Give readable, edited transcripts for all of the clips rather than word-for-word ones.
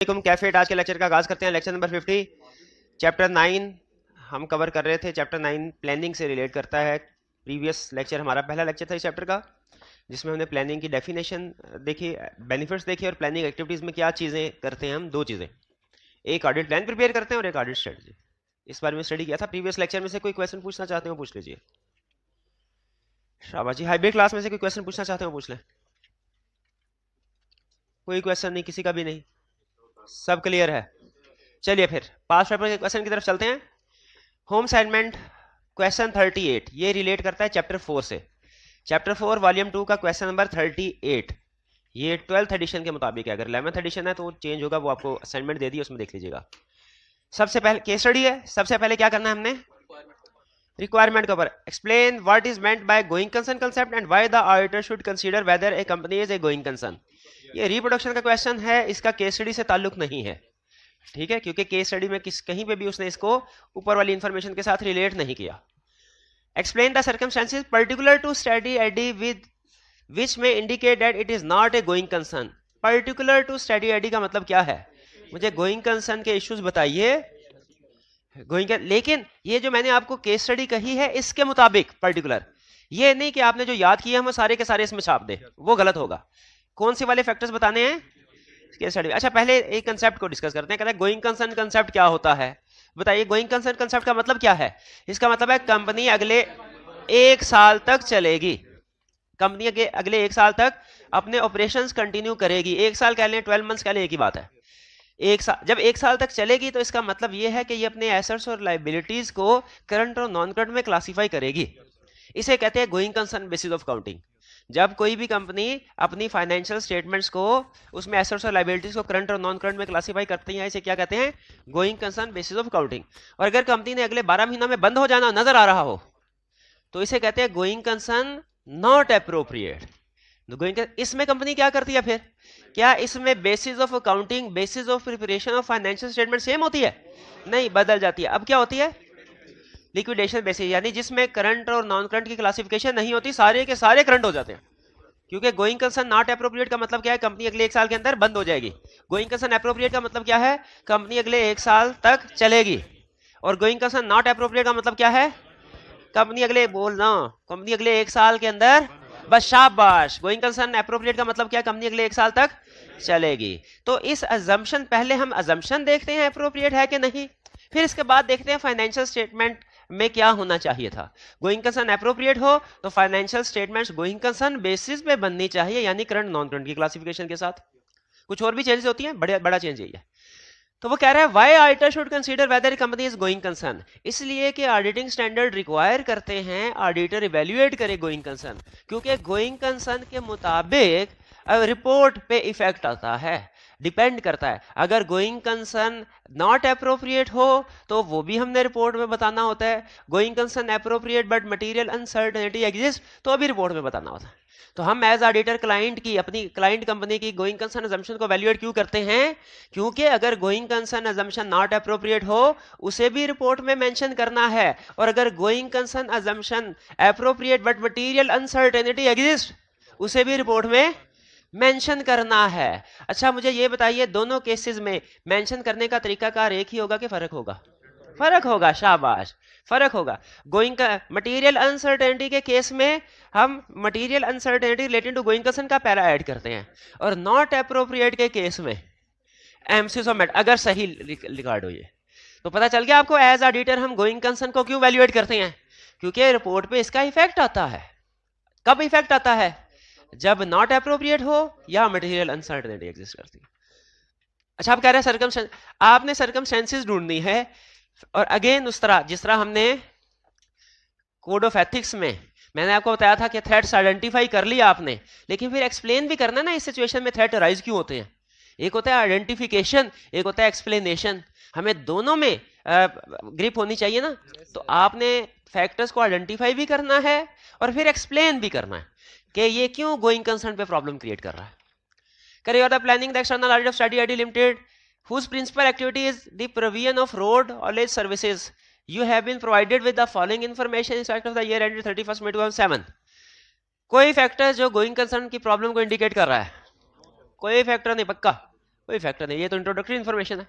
कैफेट आज के लेक्चर का आगाज करते हैं। लेक्चर नंबर 50 चैप्टर 9 हम कवर कर रहे थे। चैप्टर 9 प्लानिंग से रिलेट करता है। प्रीवियस लेक्चर हमारा पहला लेक्चर था इस चैप्टर का, जिसमें हमने प्लानिंग की डेफिनेशन देखी, बेनिफिट्स देखे और प्लानिंग एक्टिविटीज में क्या चीजें करते हैं हम। दो चीजें, एक ऑडिट प्लान प्रिपेयर करते हैं और एक ऑडिट स्ट्रेटजी। इस बारे में स्टडी किया था प्रीवियस लेक्चर में। से कोई क्वेश्चन पूछना चाहते हो पूछ लीजिए। शाबाश जी। हाइब्रिड क्लास में से कोई क्वेश्चन पूछना चाहते हो पूछ लें। कोई क्वेश्चन नहीं, किसी का भी नहीं, सब क्लियर है। चलिए फिर पास्ट पेपर के क्वेश्चन की तरफ चलते हैं। होम असाइनमेंट क्वेश्चन 38 ये रिलेट करता है चैप्टर 4 से। चैप्टर 4 वॉल्यूम 2 का क्वेश्चन नंबर 38 ये 12th एडिशन के मुताबिक है। अगर 11th एडिशन है तो चेंज होगा, वो आपको असाइनमेंट दे दी, उसमें देख लीजिएगा। सबसे पहले केस स्टडी है। सबसे पहले क्या करना है हमने, रिक्वायरमेंट के ऊपर explain what is meant by going concern concept and why the auditor should consider whether a company is a going concern. ये रिप्रोडक्शन का क्वेश्चन है, इसका केस स्टडी से ताल्लुक नहीं है, ठीक है, क्योंकि केस स्टडी में कहीं पे भी उसने इसको ऊपर वाली इंफॉर्मेशन के साथ रिलेट नहीं किया। Explain the circumstances particular to study ID with which में indicate that it is not a going concern. Particular to study ID का मतलब क्या है, मुझे गोइंग कंसर्न के इश्यूज बताइए। गोइंग, लेकिन ये जो मैंने आपको केस स्टडी कही है इसके मुताबिक पर्टिकुलर, ये नहीं कि आपने जो याद किया हम सारे के सारे इसमें छाप दे, वो गलत होगा। कौन से वाले फैक्टर्स बताने हैं केस स्टडी। अच्छा पहले एक कंसेप्ट को डिस्कस करते हैं। कहते हैं गोइंग कंसर्न कंसेप्ट क्या होता है, बताइए। गोइंग कंसर्न कंसेप्ट का मतलब क्या है। इसका मतलब है कंपनी अगले 1 साल तक चलेगी। कंपनी के अगले 1 साल तक अपने ऑपरेशंस कंटिन्यू करेगी। 1 साल कह लें, 12 मंथ्स कह लें, एक ही बात है। एक साल, जब 1 साल तक चलेगी तो इसका मतलब यह है कि ये अपने एसेट्स और लायबिलिटीज को करंट और नॉन करंट में क्लासिफाई करेगी। इसे कहते हैं going concern basis of counting. जब कोई भी कंपनी अपनी फाइनेंशियल स्टेटमेंट्स को, उसमें एसेट्स और लायबिलिटीज को करंट और नॉन करंट में क्लासिफाई करती है, इसे क्या कहते हैं, going concern basis of counting. और अगर कंपनी ने अगले 12 महीनों में बंद हो जाना नजर आ रहा हो तो इसे कहते हैं गोइंग कंसर्न नॉट एप्रोप्रिएट। इसमें कंपनी क्या करती है फिर, क्या इसमें basis of accounting, basis of preparation of financial statement same होती है? नहीं, बदल जाती है। अब क्या होती है, लिक्विडेशन बेसिस, यानी जिसमें करंट और नॉन करंट की क्लासिफिकेशन नहीं होती, सारे के सारे करंट हो जाते हैं। क्योंकि गोइंग कंसर्न नॉट एप्रोप्रिएट का मतलब क्या है, कंपनी अगले 1 साल के अंदर बंद हो जाएगी। गोइंग कंसर्न एप्रोप्रिएट का मतलब क्या है, कंपनी अगले 1 साल तक चलेगी। और गोइंग कंसर्न नॉट एप्रोप्रिएट का मतलब क्या है, कंपनी अगले, बोलना, कंपनी अगले 1 साल के अंदर, बस शाबाश। गोइंग कंसर्न एप्रोप्रिएट का मतलब क्या, कंपनी अगले 1 साल तक चलेगी। तो इस अजम्पशन, पहले हम अजम्पशन देखते हैं एप्रोप्रिएट है कि नहीं, फिर इसके बाद देखते हैं फाइनेंशियल स्टेटमेंट में क्या होना चाहिए था। गोइंग कंसर्न एप्रोप्रिएट हो तो financial statements going concern basis पे बननी चाहिए, यानी करंट नॉन करंट की क्लासिफिकेशन के साथ। कुछ और भी चेंजेस होती हैं, बड़ा चेंज यही है। तो वो कह रहा है why auditor should consider weather company is going concern, इसलिए कि ऑडिटिंग स्टैंडर्ड रिक्वायर करते हैं ऑडिटर इवैल्यूएट करे गोइंग कंसर्न, क्योंकि गोइंग कंसर्न के मुताबिक रिपोर्ट पे इफेक्ट आता है, डिपेंड करता है। अगर गोइंग कंसर्न नॉट एप्रोप्रिएट हो तो वो भी हमने रिपोर्ट में बताना होता है। Going concern appropriate but material uncertainty exist तो अभी रिपोर्ट में बताना होता है। तो हम एज ऑडिटर क्लाइंट की, अपनी क्लाइंट कंपनी की गोइंग कंसर्न अजम्पशन को वैल्यूएट क्यों करते हैं, क्योंकि अगर going concern assumption not appropriate हो उसे भी रिपोर्ट में मेंशन करना है, और अगर going concern assumption appropriate but material uncertainty exist उसे भी रिपोर्ट में मेंशन करना है। अच्छा मुझे ये बताइए, दोनों केसेस में मेंशन करने का तरीकाकार एक ही होगा कि फर्क होगा? फर्क होगा, शाबाश, फर्क होगा। गोइंग का मटेरियल अनसर्टेनिटी के केस में हम material uncertainty related to going concern का पैरा ऐड करते हैं, और नॉट एप्रोप्रिएट के केस में एमसीस ऑफ, अगर सही रिकॉर्ड हो ये तो पता चल गया आपको। एज ऑडिटर हम गोइंग कंसर्न को क्यों वैल्यूएट करते हैं, क्योंकि रिपोर्ट पे इसका इफेक्ट आता है। कब इफेक्ट आता है, जब नॉट एप्रोप्रिएट हो या मटेरियल अनसर्टेनिटी एग्जिस्ट करती है। अच्छा आप कह रहे हैं सर्कमस्टेंस, आपने सर्कमस्टेंसेस ढूंढनी है, और अगेन उस तरह जिस तरह हमने कोड ऑफ एथिक्स में मैंने आपको बताया था कि थ्रेट्स आइडेंटिफाई कर लिया आपने, लेकिन फिर एक्सप्लेन भी करना ना इस सिचुएशन में थ्रेट अराइज क्यों होते हैं। एक होता है आइडेंटिफिकेशन, एक होता है एक्सप्लेनेशन, हमें दोनों में ग्रिप होनी चाहिए ना। तो आपने फैक्टर्स को आइडेंटिफाई भी करना है और फिर एक्सप्लेन भी करना है कि ये क्यों गोइंग कंसर्न पे प्रॉब्लम क्रिएट कर रहा है। करिए the planning the external audit of study ID limited whose principal activity is the provision of road haulage services, you have been provided with the following information in respect of the year ended 31st May 2007। कोई factor जो going concern की problem को indicate कर रहा है, कोई factor नहीं, पक्का कोई फैक्टर नहीं, ये तो इंट्रोडक्टरी इन्फॉर्मेशन है।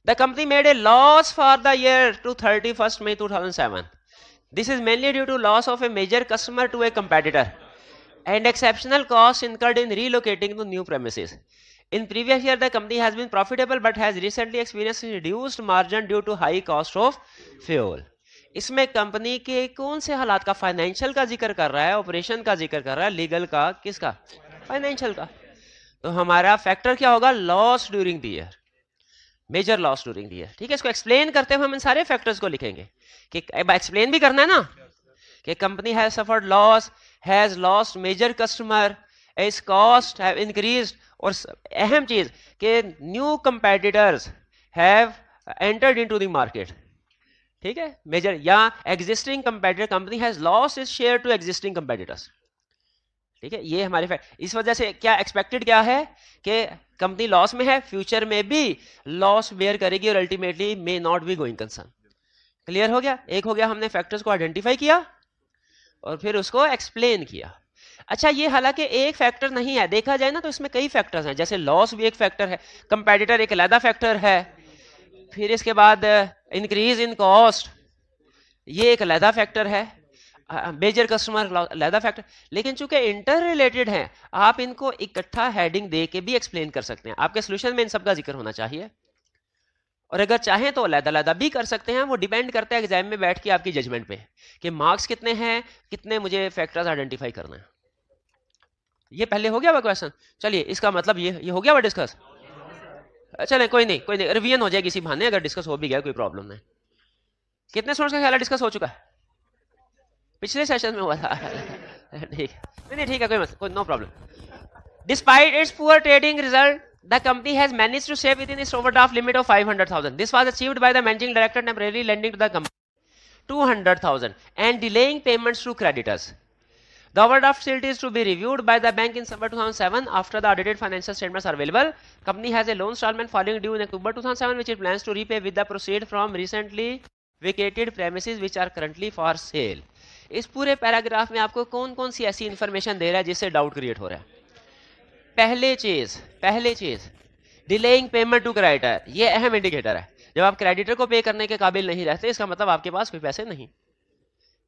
The company made a loss for the year to 31 May 2007. This is mainly due to loss of a major customer to a competitor and exceptional costs incurred in relocating to new premises. In previous year, the company has been profitable but has recently experienced reduced margin due to high cost of fuel. इसमें company के कौन से हालात का, financial का जिक्र कर रहा है, ऑपरेशन का जिक्र कर रहा है, लीगल का, किसका, फाइनेंशियल का। तो हमारा फैक्टर क्या होगा, loss during the year, major loss during the year. ठीक है, इसको एक्सप्लेन करते हुए हम इन सारे फैक्टर्स को लिखेंगे कि एक्सप्लेन भी करना है ना, कि company has suffered loss, has lost major customer, is cost have increased, और अहम चीज कि new competitors have entered into the market. ठीक है, मेजर या existing competitor, company has lost is share to existing competitors. ठीक है, ये हमारे इस वजह से क्या एक्सपेक्टेड क्या है कि कंपनी लॉस में है, फ्यूचर में भी लॉस बेयर करेगी और ultimately may not be going concern. Clear हो गया, एक हो गया हमने फैक्टर्स को आइडेंटिफाई किया और फिर उसको एक्सप्लेन किया। अच्छा, ये हालांकि एक फैक्टर नहीं है, देखा जाए ना तो इसमें कई फैक्टर्स हैं, जैसे लॉस भी एक फैक्टर है, कंपेटिटर एक अलग फैक्टर है, फिर इसके बाद इंक्रीज इन कॉस्ट ये एक अलग फैक्टर है, मेजर कस्टमर अलग फैक्टर। लेकिन चूंकि इंटर रिलेटेड हैं, आप इनको इकट्ठा हेडिंग दे के भी एक्सप्लेन कर सकते हैं। आपके सोल्यूशन में इन सब का जिक्र होना चाहिए, और अगर चाहें तो अलग-अलग भी कर सकते हैं। वो डिपेंड करता है एग्जाम में बैठ के आपकी जजमेंट पे कि मार्क्स कितने हैं, कितने मुझे फैक्टर्स आइडेंटिफाई करना है। ये पहले हो गया हुआ क्वेश्चन। चलिए, इसका मतलब ये हो गया हुआ डिस्कस। चले, कोई नहीं, रिवीजन हो जाएगी इसी बहाने, अगर डिस्कस हो भी गया कोई प्रॉब्लम नहीं। कितने स्टूडेंट्स का ख्याल है डिस्कस हो चुका है? पिछले सेशन में हुआ था। ठीक है, कोई no problem. Despite its poor trading result, the company has managed to save within its overdraft limit of 500,000. This was achieved by the managing director temporarily lending to the company 200,000 and delaying payments to creditors. The overdraft facility is to be reviewed by the bank in September 2007 after the audited financial statements are available. Company has a loan installment falling due in October 2007 which it plans to repay with the proceeds from recently vacated premises which are currently for sale. इस पूरे paragraph में आपको कौन कौन सी ऐसी information दे रहा है जिससे डाउट क्रिएट हो रहा है? पहले चीज डिलेइंग पेमेंट टू क्रेडिटर, ये अहम इंडिकेटर है। जब आप क्रेडिटर को पे करने के काबिल नहीं रहते, इसका मतलब आपके पास कोई पैसे नहीं।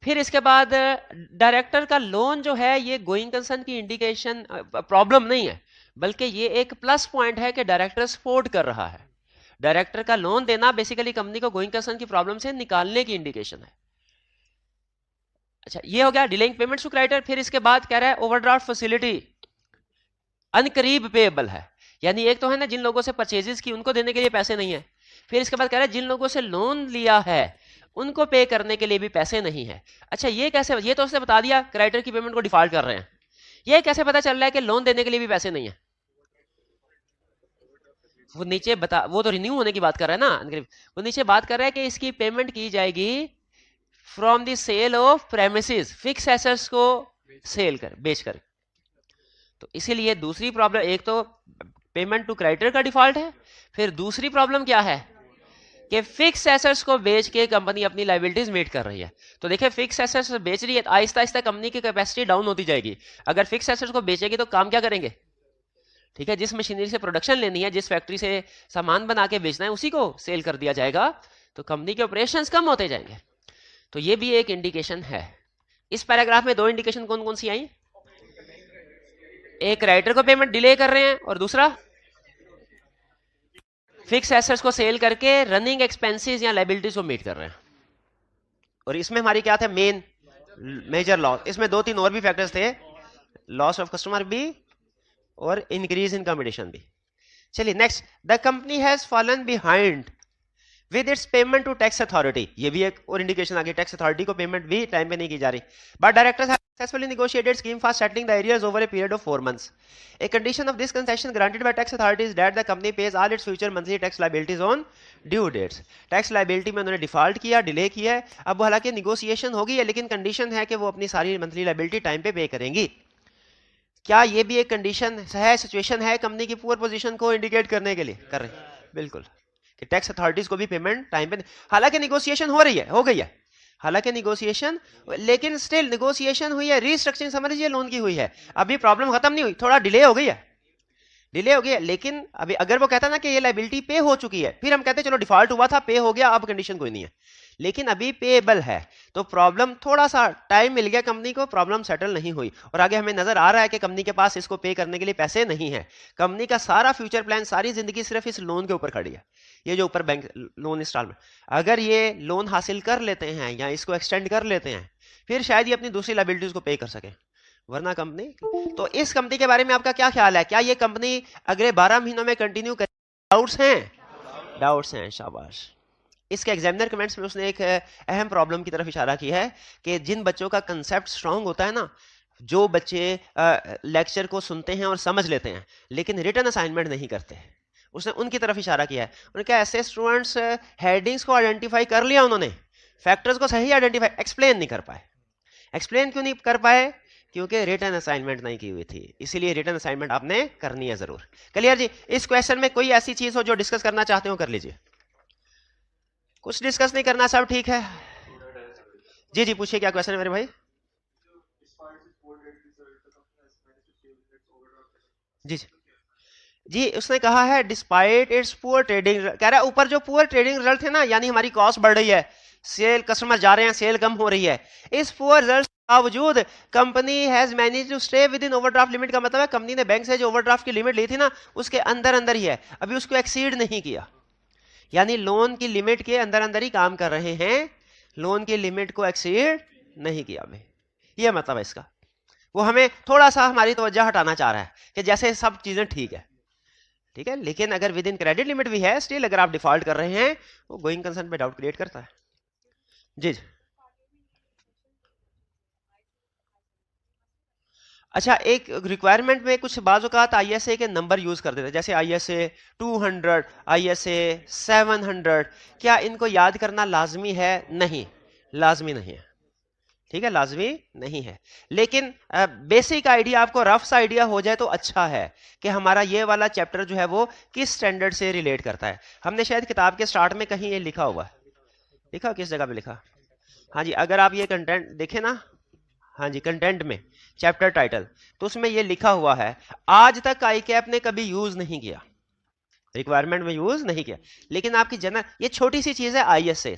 फिर इसके बाद डायरेक्टर का लोन जो है, ये गोइंग कंसर्न की इंडिकेशन प्रॉब्लम नहीं है, बल्कि ये एक प्लस पॉइंट है कि डायरेक्टर सपोर्ट कर रहा है। डायरेक्टर का लोन देना बेसिकली कंपनी को गोइंग कंसर्न की प्रॉब्लम से निकालने की इंडिकेशन है। अच्छा, ये हो गया डिलेइंग पेमेंट टू क्रेडिटर। फिर इसके बाद कह रहा है ओवरड्राफ्ट फैसिलिटी अनकरीब पेएबल है, यानी एक तो है ना जिन लोगों से परचेजेस की उनको देने के लिए पैसे नहीं है। फिर इसके बाद कह रहा है जिन लोगों से लोन लिया है उनको पे करने के लिए भी पैसे नहीं है। अच्छा, ये कैसे? ये तो उसने बता दिया क्रेडिटर की पेमेंट को डिफॉल्ट कर रहे हैं, ये कैसे पता चल रहा है कि लोन देने के लिए भी पैसे नहीं है? वो नीचे वो तो रिन्यू होने की बात कर रहा है ना, वो नीचे बात कर रहा है कि इसकी पेमेंट की जाएगी from the sale of premises, fix assets को सेल कर, बेच कर। तो इसीलिए दूसरी प्रॉब्लम, एक तो पेमेंट टू क्रेडिटर का डिफॉल्ट है, फिर दूसरी प्रॉब्लम क्या है कि फिक्स एसेट्स को बेच के कंपनी अपनी लायबिलिटीज मीट कर रही है। तो देखिए, फिक्स एसेट्स बेच रही है, आहिस्ता आहिस्ता कंपनी की कैपेसिटी डाउन होती जाएगी। अगर फिक्स एसेट्स को बेचेगी तो काम क्या करेंगे? ठीक है, जिस मशीनरी से प्रोडक्शन लेनी है, जिस फैक्ट्री से सामान बना के बेचना है, उसी को सेल कर दिया जाएगा, तो कंपनी के ऑपरेशंस कम होते जाएंगे। तो ये भी एक इंडिकेशन है। इस पैराग्राफ में दो इंडिकेशन कौन कौन सी आई? एक क्रेडिटर को पेमेंट डिले कर रहे हैं और दूसरा फिक्स एसेट्स को सेल करके रनिंग एक्सपेंसेस या लायबिलिटीज को मीट कर रहे हैं। और इसमें हमारी क्या थे? Main major loss. इसमें दो तीन और भी फैक्टर्स थे, लॉस ऑफ कस्टमर भी और इंक्रीज इन कंपटीशन भी। चलिए next, the company has fallen behind with its payment to tax authority. ये भी एक और इंडिकेशन आ गई, टैक्स अथॉरिटी को पेमेंट भी टाइम पे नहीं की जा रही। But directors have successfully negotiated scheme for settling the arrears over a period of 4 months. A condition of this concession granted by tax authorities is that the company pays all its future monthly tax liabilities on due dates. Tax liability में उन्होंने default किया, delay किया है। अब हालांकि negotiation होगी है, लेकिन कंडीशन है कि वो अपनी सारी मंथली लायबिलिटी टाइम पे करेंगी। क्या ये भी एक कंडीशन है, सिचुएशन है कंपनी की पुअर पोजीशन को इंडिकेट करने के लिए? कर रही है बिल्कुल, कि टैक्स अथॉरिटीज को भी पेमेंट टाइम पे। हालांकि निगोशिएशन हो रही है, हो गई है, हालांकि निगोशिएशन, लेकिन स्टिल निगोशिएशन हुई है, रीस्ट्रक्चरिंग समझ लीजिए लोन की हुई है, अभी प्रॉब्लम खत्म नहीं हुई, थोड़ा डिले हो गई है। डिले हो गया, लेकिन अभी अगर वो कहता ना कि ये लाइबिलिटी पे हो चुकी है, फिर हम कहते चलो डिफॉल्ट हुआ था, पे हो गया, अब कंडीशन कोई नहीं है, लेकिन अभी पेएबल है, तो प्रॉब्लम थोड़ा सा टाइम मिल गया कंपनी को, प्रॉब्लम सेटल नहीं हुई, और आगे हमें नजर आ रहा है कि कंपनी के पास इसको पे करने के लिए पैसे नहीं है। कंपनी का सारा फ्यूचर प्लान, सारी जिंदगी सिर्फ इस लोन के ऊपर खड़ी है, ये जो ऊपर बैंक लोन इंस्टॉलमेंट, अगर ये लोन हासिल कर लेते हैं या इसको एक्सटेंड कर लेते हैं, फिर शायद ये अपनी दूसरी लाइबिलिटीज को पे कर सके, वरना कंपनी। तो इस कंपनी के बारे में आपका क्या ख्याल है? क्या ये कंपनी अगले 12 महीनों में कंटिन्यू कर? डाउट्स हैं? डाउट्स हैं, शाबाश। इसके एग्जामिनर कमेंट्स में उसने एक अहम प्रॉब्लम की तरफ इशारा किया है कि जिन बच्चों का कंसेप्ट स्ट्रांग होता है ना, जो बच्चे लेक्चर को सुनते हैं और समझ लेते हैं लेकिन रिटन असाइनमेंट नहीं करते, उसने उनकी तरफ इशारा किया है। उन्होंने कहा ऐसे स्टूडेंट्स हेडिंग्स को आइडेंटिफाई कर लिया, उन्होंने फैक्टर्स को सही आइडेंटिफाई, एक्सप्लेन नहीं कर पाए। एक्सप्लेन क्यों नहीं कर पाए? क्योंकि रिटन असाइनमेंट नहीं की हुई थी, इसीलिए रिटन असाइनमेंट आपने करनी है जरूर। क्लियर जी? इस क्वेश्चन में कोई ऐसी चीज हो जो डिस्कस करना चाहते हो कर लीजिए। कुछ डिस्कस नहीं करना, सब ठीक है? जी जी पूछिए, क्या क्वेश्चन है मेरे भाई? जी जी जी उसने कहा है डिस्पाइट इट्स पुअर ट्रेडिंग, कह रहा है ऊपर जो पुअर ट्रेडिंग रिजल्ट थे ना, यानी हमारी कॉस्ट बढ़ रही है, सेल कस्टमर जा रहे हैं, सेल कम हो रही है, इस पुअर रिजल्ट के बावजूद company has manage to stay within overdraft limit. का मतलब है कंपनी ने बैंक से जो ओवरड्राफ्ट की लिमिट ली थी ना, उसके अंदर अंदर ही है, अभी उसको एक्सीड नहीं किया, यानी लोन की लिमिट के अंदर अंदर ही काम कर रहे हैं, लोन की लिमिट को एक्सीड नहीं किया अभी, ये मतलब है इसका। वो हमें थोड़ा सा हमारी तवज्जो हटाना चाह रहा है कि जैसे सब चीजें ठीक है, ठीक है, लेकिन अगर विद इन क्रेडिट लिमिट भी है, स्टिल अगर आप डिफॉल्ट कर रहे हैं, वो गोइंग कंसर्न पे डाउट क्रिएट करता है। जी अच्छा, एक रिक्वायरमेंट में कुछ बाज़ औक़ात आईएसए के नंबर यूज कर देते हैं, जैसे आईएसए 200, आईएसए 700, क्या इनको याद करना लाजमी है? नहीं, लाजमी नहीं है, ठीक है, लाजमी नहीं है, लेकिन बेसिक आइडिया, आपको रफ सा आइडिया हो जाए तो अच्छा है कि हमारा ये वाला चैप्टर जो है वो किस स्टैंडर्ड से रिलेट करता है। हमने शायद किताब के स्टार्ट में कहीं ये लिखा हुआ है, लिखा किस जगह पे लिखा? हाँ जी, अगर आप ये कंटेंट देखें ना, हाँ जी, कंटेंट में चैप्टर टाइटल, तो उसमें ये लिखा हुआ है आज तक आई कैप ने कभी यूज नहीं किया, रिक्वायरमेंट में यूज नहीं किया, लेकिन आपकी जनरल, ये छोटी सी चीज है आईएसए,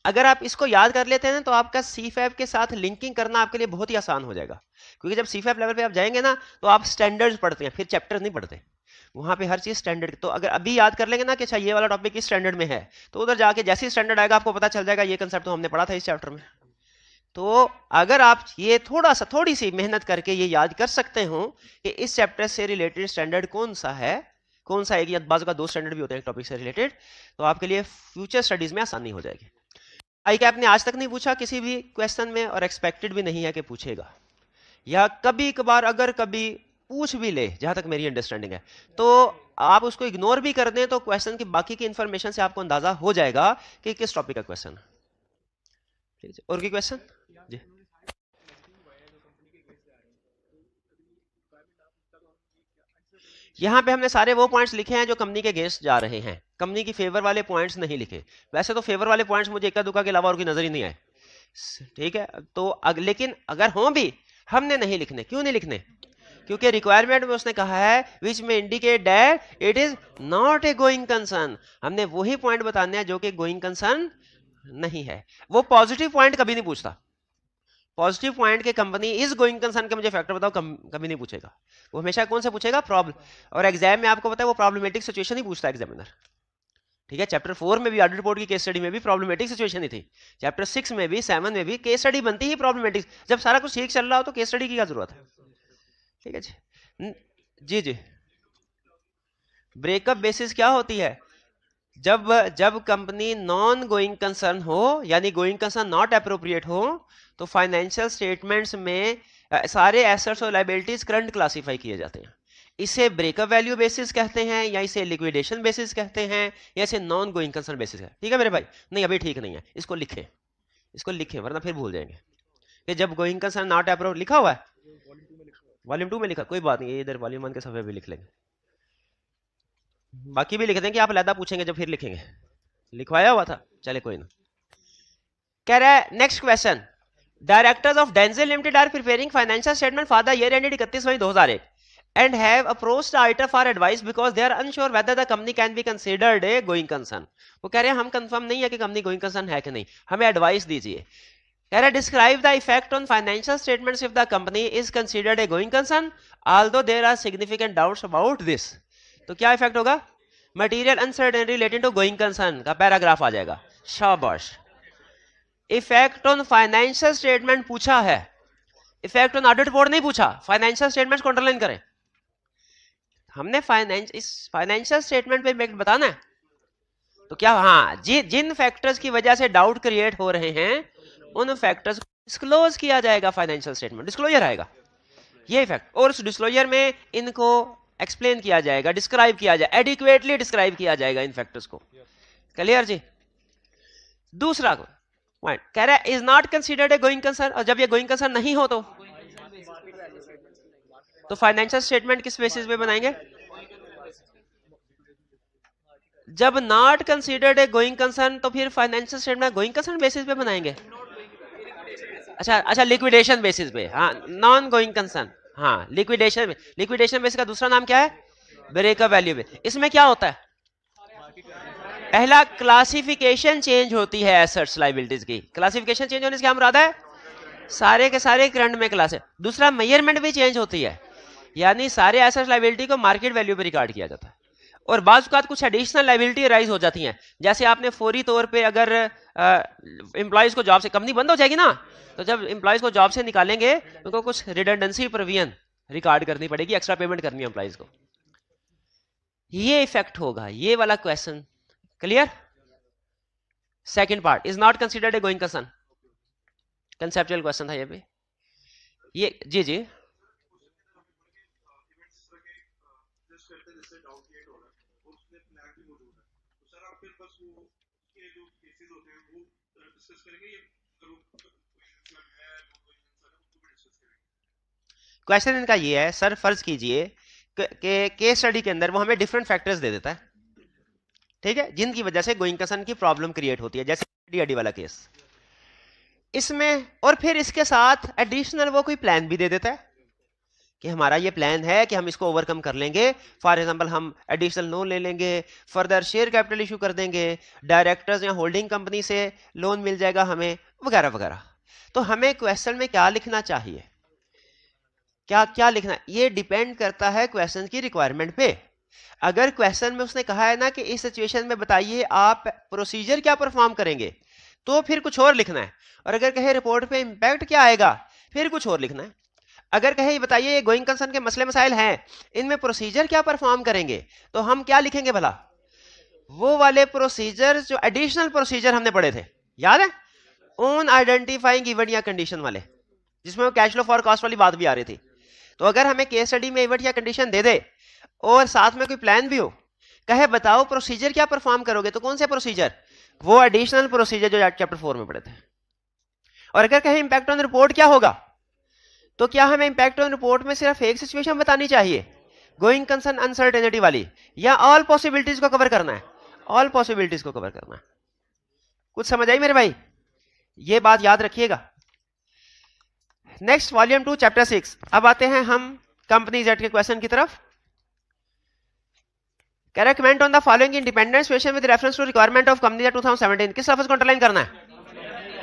अगर आप इसको याद कर लेते हैं तो आपका सीफैब के साथ लिंकिंग करना आपके लिए बहुत ही आसान हो जाएगा, क्योंकि जब सीफैब लेवल पे आप जाएंगे ना तो आप स्टैंडर्ड्स पढ़ते हैं, फिर चैप्टर नहीं पढ़ते, वहां पे हर चीज स्टैंडर्ड। तो अगर अभी याद कर लेंगे ना कि अच्छा ये वाला टॉपिक किस स्टैंडर्ड में है, तो उधर जाके जैसे ही स्टैंडर्ड आएगा आपको पता चल जाएगा ये कंसेप्ट तो हमने पढ़ा था इस चैप्टर में। तो अगर आप ये थोड़ी सी मेहनत करके ये याद कर सकते हो कि इस चैप्टर से रिलेटेड स्टैंडर्ड कौन सा है, कौन सा एक या बाजू का 2 स्टैंडर्ड भी होते हैं टॉपिक से रिलेटेड, तो आपके लिए फ्यूचर स्टडीज में आसानी हो जाएगी। आई कैप ने आज तक नहीं पूछा किसी भी क्वेश्चन में, और एक्सपेक्टेड भी नहीं है कि पूछेगा, या कभी कभार अगर कभी पूछ भी ले, जहां तक मेरी अंडरस्टैंडिंग है, तो आप उसको इग्नोर भी कर दें तो क्वेश्चन की बाकी की इंफॉर्मेशन से आपको अंदाजा हो जाएगा कि किस टॉपिक का क्वेश्चन है। और की क्वेश्चन जी? यहाँ पे हमने सारे वो पॉइंट्स लिखे हैं जो कंपनी के अगेंस्ट जा रहे हैं, कंपनी की फेवर वाले पॉइंट्स नहीं लिखे। वैसे तो फेवर वाले पॉइंट्स मुझे इक्का दुक्का के अलावा और कोई नजर ही नहीं आए, ठीक है, तो लेकिन अगर हों भी हमने नहीं लिखने। क्यों नहीं लिखने? क्योंकि रिक्वायरमेंट में उसने कहा है विच में indicate that it is not a going concern, हमने वही पॉइंट बताने हैं जो कि गोइंग कंसर्न नहीं है। वो पॉजिटिव पॉइंट कभी नहीं पूछता, पॉजिटिव पॉइंट के कंपनी इज गोइंग कंसर्न के मुझे फैक्टर बताओ, कभी नहीं पूछेगा। वो हमेशा कौन से पूछेगा? प्रॉब्लम। और एग्जाम में आपको पता है वो प्रॉब्लमेटिक सिचुएशन ही पूछता है एग्जामिनर, ठीक है। चैप्टर 4 में भी ऑडिट रिपोर्ट की केस स्टडी में भी प्रॉब्लमेटिक सिचुएशन ही थी, चैप्टर 6 में भी 7 में भी केस स्टडी बनती ही प्रॉब्लमेटिक। जब सारा कुछ ठीक चल रहा हो तो केस स्टडी की क्या जरूरत है, ठीक है जी। जी जी ब्रेकअप बेसिस क्या होती है? जब कंपनी नॉन गोइंग कंसर्न हो, यानी गोइंग कंसर्न नॉट अप्रोप्रिएट हो, तो फाइनेंशियल स्टेटमेंट्स में सारे एसेट्स और लायबिलिटीज करंट क्लासिफाई किए जाते हैं। इसे ब्रेकअप वैल्यू बेसिस कहते हैं, या इसे लिक्विडेशन बेसिस कहते हैं, या इसे नॉन गोइंग कंसर्न बेसिस है, ठीक है मेरे भाई? नहीं अभी ठीक नहीं है, इसको लिखें, इसको लिखें वरना फिर भूल जाएंगे कि जब गोइंग कंसर्न नॉट अप्रोप्रिएट लिखा हुआ है, वॉल्यूम 2 में लिखा, कोई बात नहीं, इधर वॉल्यूम 1 के सफे भी लिख लेंगे, बाकी भी लिख देंगे, आप अलहदा पूछेंगे जब फिर लिखेंगे, लिखवाया हुआ था, चले कोई ना। कह रहा है next question, directors of Denzel limited are preparing financial statement for the year ended 31 May 2001 and have approached the auditor for advice because they are unsure whether the company can be considered a going concern. वो कह रहे हैं हम confirm नहीं है कि company going concern है कि नहीं, हमें एडवाइस दीजिए. कह रहे describe the effect on financial statements if the company is considered a going concern although there are significant doubts about this. तो क्या इफेक्ट होगा? Material uncertainty related to going concern का पैराग्राफ आ जाएगा. शाबाश. इफेक्ट ऑन फाइनेंशियल स्टेटमेंट पूछा है, effect on audit report नहीं पूछा. फाइनेंशियल स्टेटमेंट्स को अंडरलाइन करें. हमने फाइनेंशियल स्टेटमेंट पे इम्पैक्ट बताना है. तो क्या, हाँ जी, जिन फैक्टर्स की वजह से डाउट क्रिएट हो रहे हैं उन फैक्टर्स को डिस्क्लोज किया जाएगा. फाइनेंशियल स्टेटमेंट डिस्क्लोजर आएगा ये इफेक्ट, और उस डिस्क्लोजर में इनको एक्सप्लेन किया जाएगा, डिस्क्राइब किया जाएगा, एडिक्वेटली डिस्क्राइब किया जाएगा इन फैक्टर्स को. क्लियर जी? दूसरा पॉइंट कह रहा है is not considered a going concern, और जब ये गोइंग कंसर्न नहीं हो तो फाइनेंशियल स्टेटमेंट किस बेसिस पे बनाएंगे? जब not considered a going concern तो फिर financial statement going concern basis पे बनाएंगे. अच्छा लिक्विडेशन बेसिस पे, हाँ नॉन गोइंग कंसर्न, हाँ लिक्विडेशन बेसिस का दूसरा नाम क्या है? Breakup value base. इसमें क्या होता है? पहला क्लासिफिकेशन चेंज होती है एसेट्स लायबिलिटीज की. क्लासिफिकेशन चेंज होने से क्या मुराद है? सारे के सारे करंट में क्लास है. दूसरा मेजरमेंट भी चेंज होती है, यानी सारे एसेट्स लायबिलिटी को मार्केट वैल्यू पे रिकॉर्ड किया जाता है. और बाज़ औक़ात कुछ एडिशनल लायबिलिटी राइज हो जाती हैं, जैसे आपने फौरी तौर पे अगर एम्प्लॉयज को जॉब से, कंपनी बंद हो जाएगी ना, तो जब एम्प्लॉयज को जॉब से निकालेंगे उनको कुछ रिडंडेंसी प्रोविजन रिकॉर्ड करनी पड़ेगी, एक्स्ट्रा पेमेंट करनी है एम्प्लॉयज को. ये इफेक्ट होगा ये वाला question. Clear? Second part is not considered a going concern, conceptual question था ये भी. ये जी क्वेश्चन इनका ये है, सर फर्ज कीजिए कि केस स्टडी के अंदर वो हमें डिफरेंट फैक्टर्स दे देता है, ठीक है, जिनकी वजह से गोइंग कंसर्न की प्रॉब्लम क्रिएट होती है, जैसे डीआरडी वाला केस. इसमें और फिर इसके साथ एडिशनल वो कोई प्लान भी दे देता है कि हमारा ये प्लान है कि हम इसको ओवरकम कर लेंगे. फॉर एग्जांपल हम एडिशनल लोन ले लेंगे, फर्दर शेयर कैपिटल इशू कर देंगे, डायरेक्टर्स या होल्डिंग कंपनी से लोन मिल जाएगा हमें, वगैरह वगैरह. तो हमें क्वेश्चन में क्या लिखना चाहिए, क्या लिखना है, ये डिपेंड करता है क्वेश्चन की रिक्वायरमेंट पे. अगर क्वेश्चन में उसने कहा है ना कि इस सिचुएशन में बताइए आप प्रोसीजर क्या परफॉर्म करेंगे, तो फिर कुछ और लिखना है. और अगर कहे रिपोर्ट पे इंपैक्ट क्या आएगा, फिर कुछ और लिखना है. अगर कहे बताइए ये गोइंग कंसर्न के मसले मसाइल हैं, इनमें प्रोसीजर क्या परफॉर्म करेंगे, तो हम क्या लिखेंगे भला? वो वाले प्रोसीजर जो एडिशनल प्रोसीजर हमने पढ़े थे, याद है, ऑन आइडेंटिफाइंग इवेंट या कंडीशन वाले, जिसमें वो कैश फ्लो फॉर कॉस्ट वाली बात भी आ रही थी. तो अगर हमें केस स्टडी में इवेंट या कंडीशन दे दे और साथ में कोई प्लान भी हो, कहे बताओ प्रोसीजर क्या परफॉर्म करोगे, तो कौन से प्रोसीजर? वो एडिशनल प्रोसीजर जो चैप्टर 4 में पढ़े थे. और अगर कहे इंपैक्ट ऑन रिपोर्ट क्या होगा, तो क्या हमें इंपैक्ट ऑन रिपोर्ट में सिर्फ एक सिचुएशन बतानी चाहिए, गोइंग कंसर्न अनसर्टेनिटी वाली, या ऑल पॉसिबिलिटीज को कवर करना है? ऑल पॉसिबिलिटीज को कवर करना है. कुछ समझ आई मेरे भाई? ये बात याद रखिएगा. Next volume 2 chapter 6. अब आते हैं हम कंपनीज एक्ट के क्वेश्चन की तरफ. Comment on the following independent situation with reference to requirement of companies act 2017. किस लफ्ज को अंडरलाइन करना है?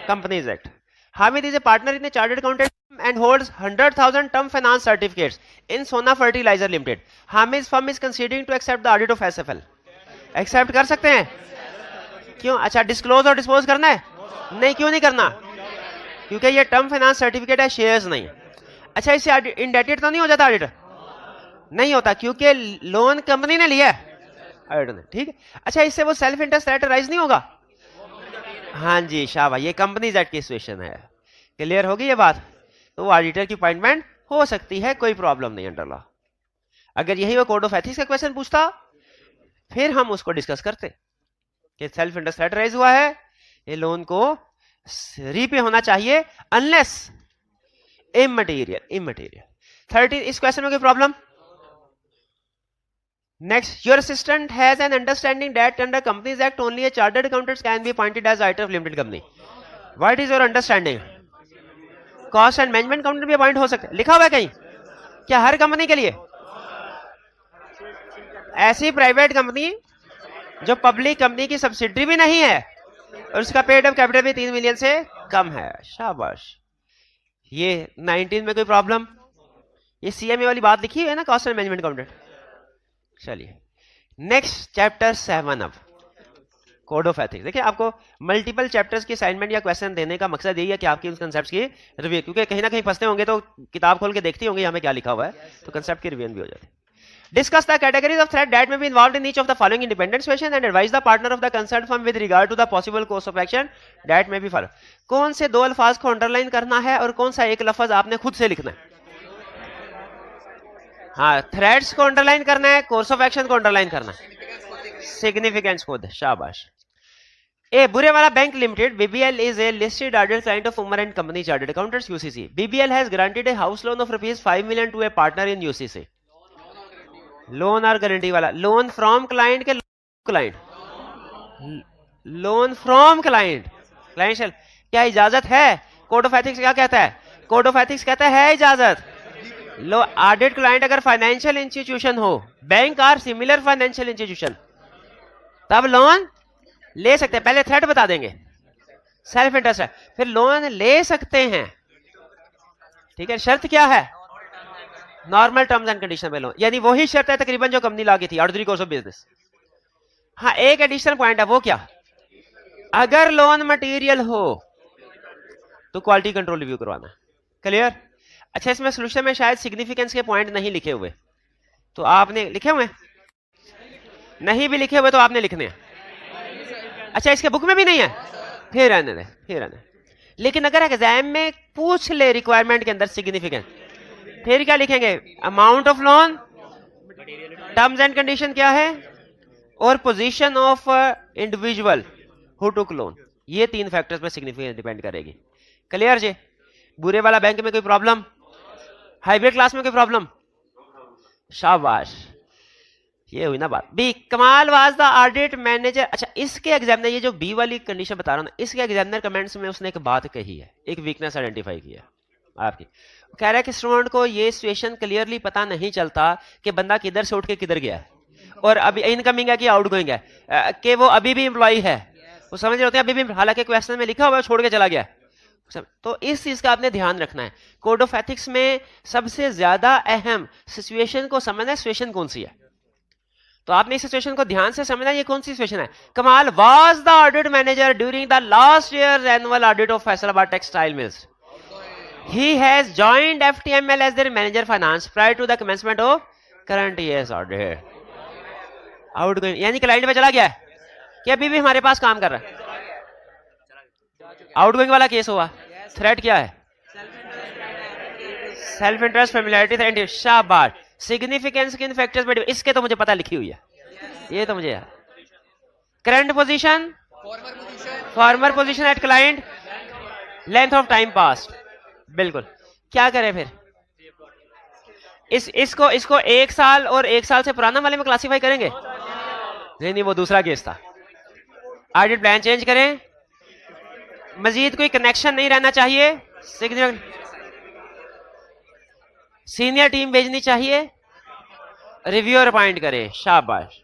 Companies act. Hamid is a partner in a chartered accountant and holds 100,000 term finance certificates in Sona Fertilizer Limited. Hamid's firm is considering to accept the audit of SFL. Accept कर सकते हैं? क्यों? अच्छा डिस्क्लोज और dispose करना है? नहीं, क्यों नहीं करना? क्योंकि ये टर्म फाइनेंस सर्टिफिकेट है, शेयर्स नहीं. अच्छा इससे इंडेटेड तो नहीं हो जाता ऑडिटर? नहीं होता, क्योंकि लोन कंपनी ने लिया है, ऑडिटर ने. ठीक है. अच्छा इससे वो सेल्फ इंटरेस्ट राइट राइज नहीं होगा? हाँ जी शाबाश, ये कंपनीज एक्ट की सिचुएशन है. क्लियर होगी ये बात? तो ऑडिटर की अपॉइंटमेंट हो सकती है, कोई प्रॉब्लम नहीं अंडर लॉ. अगर यही वो कोड ऑफ एथिक्स का क्वेश्चन पूछता, फिर हम उसको डिस्कस करते कि सेल्फ इंटरेस्ट राइट राइज हुआ है, ये लोन को रीपे होना चाहिए अनलेस इमटेरियल. 13 इस क्वेश्चन में कोई problem? Next, your assistant has an understanding that under companies act only a chartered accountants can be appointed as auditor of limited company. What is your understanding? Cost and management accountant भी appoint हो सकते हैं. लिखा हुआ है कहीं? क्या हर company के लिए? ऐसी प्राइवेट कंपनी जो पब्लिक कंपनी की सब्सिडरी भी नहीं है और उसका पेड अप कैपिटल भी 3 मिलियन से कम है। शाबाश। ये 19 में कोई प्रॉब्लम? ये सीएमए वाली बात लिखी हुई है ना, कॉस्ट एंड मैनेजमेंट अकाउंटेंट। चलिए नेक्स्ट चैप्टर 7 अब कोड ऑफ एथिक्स। देखिए आपको मल्टीपल चैप्टर्स की असाइनमेंट या क्वेश्चन देने का मकसद यही है कि आपकी उन कंसेप्ट्स की रिव्यू, क्योंकि कहीं ना कहीं फंसते होंगे तो किताब खोल के देखते होंगे यहाँ पे क्या लिखा हुआ है, तो कंसेप्ट की रिवीजन भी हो जाती है। Discuss the categories of threat that may be involved in each of the following independent situations and advise the partner of the concerned firm with regard to the possible course of action that may be followed. कौन से दो अल्फाज को underline करना है और कौन सा एक लफ्ज आपने खुद से लिखना है? हाँ, थ्रेट्स को अंडरलाइन करना है, कोर्स ऑफ एक्शन को अंडरलाइन करना है, सिग्निफिकेंस खुद। शाबाश। ए बुरे वाला bank limited BBL is a listed adult client of Umar and Company Chartered Accountants UCC. BBL has granted a house loan of ₹5 million to a partner in UCC. Loan और guarantee वाला, loan from client के client, loan from client, client shall, क्या इजाजत है? Code of ethics क्या कहता है? Code of ethics कहता है इजाजत। लो ऑडिट क्लाइंट अगर फाइनेंशियल इंस्टीट्यूशन हो, बैंक और सिमिलर फाइनेंशियल इंस्टीट्यूशन, तब लोन ले सकते हैं। पहले थ्रेट बता देंगे, सेल्फ इंटरेस्ट है, फिर लोन ले सकते हैं। ठीक है, शर्त क्या है? नॉर्मल टर्म्स एंड कंडीशन में लोन, यानी वही शर्त है तकरीबन जो कंपनी ला की थी, ऑर्डिनरी कोर्स ऑफ बिजनेस। हाँ, एक एडिशनल पॉइंट है, वो क्या? अगर लोन मटेरियल हो तो क्वालिटी कंट्रोल रिव्यू करवाना। क्लियर? अच्छा, इसमें सोल्यूशन में शायद सिग्निफिकेंस के पॉइंट नहीं लिखे हुए, तो आपने लिखे हुए, नहीं भी लिखे हुए तो आपने लिखने हैं। अच्छा, इसके बुक में भी नहीं है, फिर रहने दे, फिर रहने। लेकिन अगर एग्जाम में पूछ ले रिक्वायरमेंट के अंदर सिग्निफिकेंस, फिर क्या लिखेंगे? Amount of loan, terms and condition क्या है, और position of individual who took loan. ये 3 फैक्टर्स पे सिग्निफिकेंस डिपेंड करेगी। क्लियर जी? बुरे वाला बैंक में कोई प्रॉब्लम? हाइब्रिड क्लास में कोई प्रॉब्लम? शाबाश, ये हुई ना बात। बी, कमाल वाज द ऑडिट मैनेजर। अच्छा, इसके एग्जामिनर, ये जो बी वाली कंडीशन बता रहा हूं ना, इसके एग्जामिनर कमेंट्स में उसने एक बात कही है, एक वीकनेस आइडेंटिफाई की है आपकी। कह रहा है कि स्टूडेंट को ये सिचुएशन क्लियरली पता नहीं चलता कि बंदा किधर से उठ के किधर गया है, और अभी इनकमिंग है कि आउटगोइंग है, कि वो अभी भी एम्प्लॉय है, वो समझ रहे होते हैं अभी भी, हालांकि क्वेश्चन में लिखा हुआ है छोड़ के चला गया। तो इस चीज का आपने ध्यान रखना है। कोड ऑफ एथिक्स में सबसे ज्यादा अहम सिचुएशन को समझना है, सिचुएशन कौन सी है, तो आपने इस सिचुएशन को ध्यान से समझना है। ये कौन सी सिचुएशन है? कमाल was the audit manager during the last year annual audit of Faisalabad textile mills. He has joined FTML as their manager finance prior to the commencement of current year's audit. Outgoing यानी client में चला गया है कि अभी भी हमारे पास काम कर रहा है? आउटगोइंग वाला केस हुआ। थ्रेट क्या है? Self interest, familiarity, threat. शाबाश। सिग्निफिकेंस किन फैक्टर्स पे? इसके तो मुझे पता लिखी हुई है, ये तो मुझे यार। Current position, farmer position at client, length of time past. बिल्कुल। क्या करें फिर? इसको 1 साल और 1 साल से पुराना वाले में क्लासिफाई करेंगे? नहीं, वो दूसरा केस था। ऑडिट प्लान चेंज करें, मजीद कोई कनेक्शन नहीं रहना चाहिए, सीनियर टीम भेजनी चाहिए, रिव्यूअर अपॉइंट करें। शाबाश।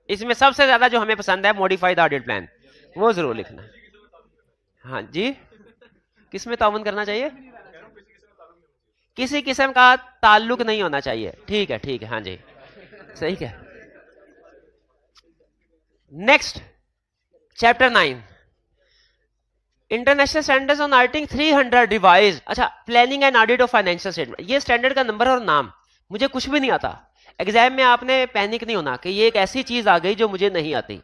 इसमें सबसे ज्यादा जो हमें पसंद है मॉडिफाइड ऑडिट प्लान, वो जरूर लिखना। हाँ जी, किसमें ताउन करना चाहिए? किसी किस्म का ताल्लुक नहीं होना चाहिए। ठीक है, ठीक है, हाँ जी, सही है। Next chapter 9, international standards on auditing 300 revise. अच्छा, planning and audit of financial statement. ये स्टैंडर्ड का नंबर और नाम, मुझे कुछ भी नहीं आता। एग्जाम में आपने पैनिक नहीं होना कि ये एक ऐसी चीज आ गई जो मुझे नहीं आती।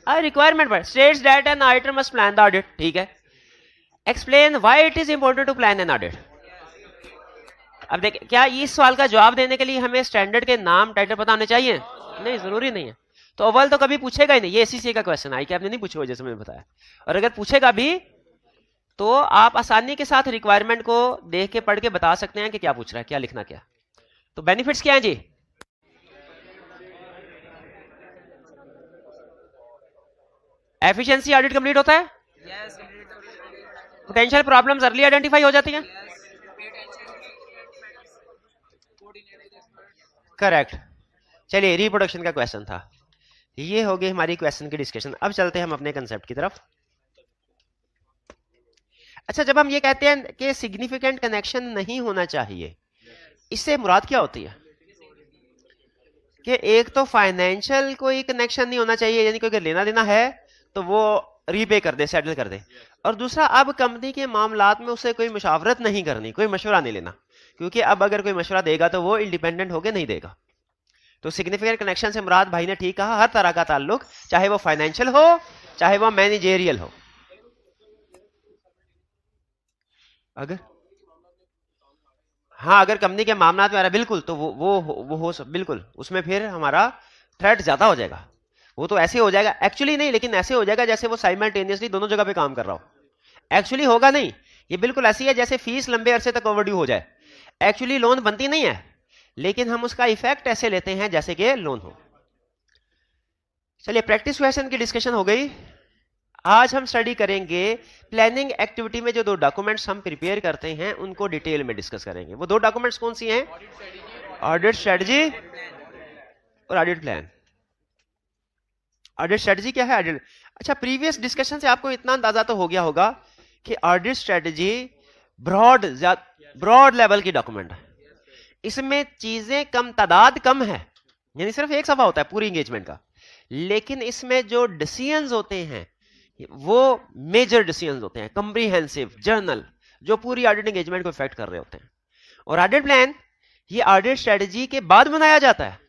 रिक्वायरमेंट पर states that an auditor must plan the audit. ठीक है, explain why it is important to plan an audit. अब देखिए, क्या इस सवाल का जवाब देने के लिए हमें स्टैंडर्ड के नाम, टाइटल पता होने चाहिए? नहीं, जरूरी नहीं है। तो अव्वल तो कभी पूछेगा ही नहीं। ये एससीसी का क्वेश्चन आई कि आपने नहीं पूछा, जैसे मैंने बताया। और अगर पूछेगा भी तो आप आसानी के साथ रिक्वायरमेंट को देख के पढ़ के बता सकते हैं कि क्या पूछ रहा है, क्या लिखना क्या। तो बेनिफिट्स क्या है जी? एफिशिएंसी ऑडिट कंप्लीट होता है, पोटेंशियल प्रॉब्लम्स अर्ली आइडेंटिफाई हो जाती हैं, करेक्ट, चलिए रिप्रोडक्शन का क्वेश्चन था, ये हो गई हमारी क्वेश्चन की डिस्कशन। अब चलते हैं हम अपने कंसेप्ट की तरफ। अच्छा, जब हम ये कहते हैं कि सिग्निफिकेंट कनेक्शन नहीं होना चाहिए, इससे मुराद क्या होती है? कि एक तो फाइनेंशियल कोई कनेक्शन नहीं होना चाहिए, यानी कोई लेना देना है तो वो रीपे कर दे, सेटल कर दे, और दूसरा अब कंपनी के मामलात में उसे कोई मशावरत नहीं करनी, कोई मशवरा नहीं लेना, क्योंकि अब अगर कोई मशवरा देगा तो वो इंडिपेंडेंट होके नहीं देगा। तो सिग्निफिकेंट कनेक्शन से मुराद भाई ने ठीक कहा, हर तरह का ताल्लुक, चाहे वो फाइनेंशियल हो चाहे वो मैनेजेरियल हो। अगर हाँ, अगर कंपनी के मामलात में आ रहा है बिल्कुल, तो वो हो सब बिल्कुल, उसमें फिर हमारा थ्रेट ज्यादा हो जाएगा। वो तो ऐसे हो जाएगा, एक्चुअली नहीं, लेकिन ऐसे हो जाएगा जैसे वो साइमल्टेनियसली दोनों जगह पे काम कर रहा हो। एक्चुअली होगा नहीं, ये बिल्कुल ऐसी है जैसे फीस लंबे अरसे तक ओवरड्यू हो जाए। एक्चुअली लोन बनती नहीं है, लेकिन हम उसका इफेक्ट ऐसे लेते हैं जैसे कि लोन हो। चलिए, प्रैक्टिस क्वेश्चन की डिस्कशन हो गई। आज हम स्टडी करेंगे प्लानिंग एक्टिविटी में जो दो डॉक्यूमेंट्स हम प्रिपेयर करते हैं उनको डिटेल में डिस्कस करेंगे। वो दो डॉक्यूमेंट्स कौन सी हैं? ऑडिट स्ट्रेटजी और ऑडिट प्लान। ऑडिट स्ट्रेटजी क्या है? ऑडिट, अच्छा, प्रीवियस डिस्कशन से आपको इतना अंदाजा तो हो गया होगा कि ऑडिट स्ट्रेटजी ब्रॉड लेवल की डॉक्यूमेंट है। इसमें चीजें कम, तादाद कम है, यानी सिर्फ एक सफा होता है पूरी एंगेजमेंट का, लेकिन इसमें जो डिसीजंस होते हैं वो मेजर डिसीजंस होते हैं, कॉम्प्रिहेंसिव, जर्नल, जो पूरी ऑडिट एंगेजमेंट को इफेक्ट कर रहे होते हैं। और ऑडिट प्लान ये ऑडिट स्ट्रेटजी के बाद बनाया जाता है,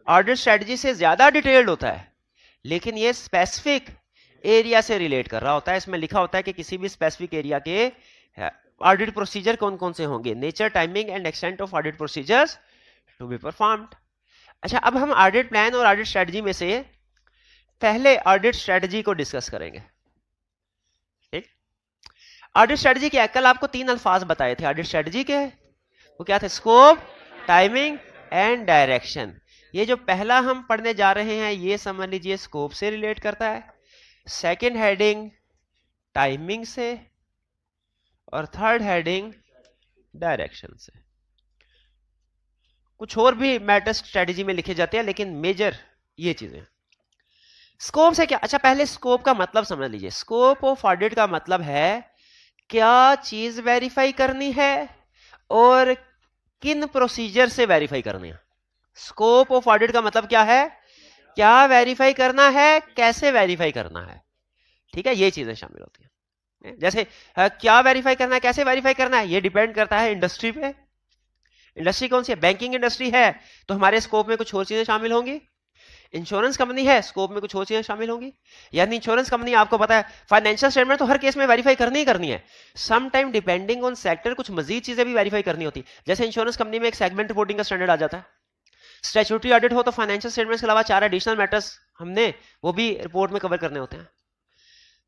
ऑडिट स्ट्रेटजी से ज्यादा डिटेल्ड होता है, लेकिन ये स्पेसिफिक एरिया से रिलेट कर रहा होता है। इसमें लिखा होता है कि किसी भी स्पेसिफिक एरिया के ऑडिट प्रोसीजर कौन कौन से होंगे, nature, timing and extent of audit procedures to be performed. अच्छा, अब हम ऑडिट प्लान और ऑडिट स्ट्रेटजी में से पहले ऑडिट स्ट्रेटजी को डिस्कस करेंगे। ठीक, ऑडिट स्ट्रेटजी क्या है? कल आपको 3 अल्फाज बताए थे ऑडिट स्ट्रेटजी के, वो क्या थे? Scope, timing and direction. ये जो पहला हम पढ़ने जा रहे हैं ये समझ लीजिए स्कोप से रिलेट करता है, सेकंड हेडिंग टाइमिंग से, और थर्ड हेडिंग डायरेक्शन से। कुछ और भी मैटर्स स्ट्रेटजी में लिखे जाते हैं, लेकिन मेजर ये चीजें। स्कोप से क्या? अच्छा, पहले स्कोप का मतलब समझ लीजिए। स्कोप ऑफ ऑडिट का मतलब है क्या चीज वेरीफाई करनी है और किन प्रोसीजर से वेरीफाई करनी है। स्कोप ऑफ ऑडिट का मतलब क्या है? क्या वेरीफाई करना है, कैसे वेरीफाई करना है। ठीक है, ये चीजें शामिल होती हैं। जैसे क्या वेरीफाई करना है, कैसे वेरीफाई करना है, ये डिपेंड करता है इंडस्ट्री पे। इंडस्ट्री कौन सी है? बैंकिंग इंडस्ट्री है तो हमारे स्कोप में कुछ और चीजें शामिल होंगी। इंश्योरेंस कंपनी है, स्कोप में कुछ और चीजें शामिल होंगी। यानी इंश्योरेंस कंपनी, आपको पता है फाइनेंशियल स्टेटमेंट तो हर केस में वेरीफाई करनी ही करनी है। Some time depending on sector कुछ मजीद चीजें भी वेरीफाई करनी होती है। जैसे इंश्योरेंस कंपनी में एक सेगमेंट रिपोर्टिंग का स्टैंडर्ड आ जाता है। स्टैट्यूटरी ऑडिट हो तो फाइनेंशियल स्टेटमेंट्स के अलावा 4 एडिशनल मैटर्स हमने वो भी रिपोर्ट में कवर करने होते हैं।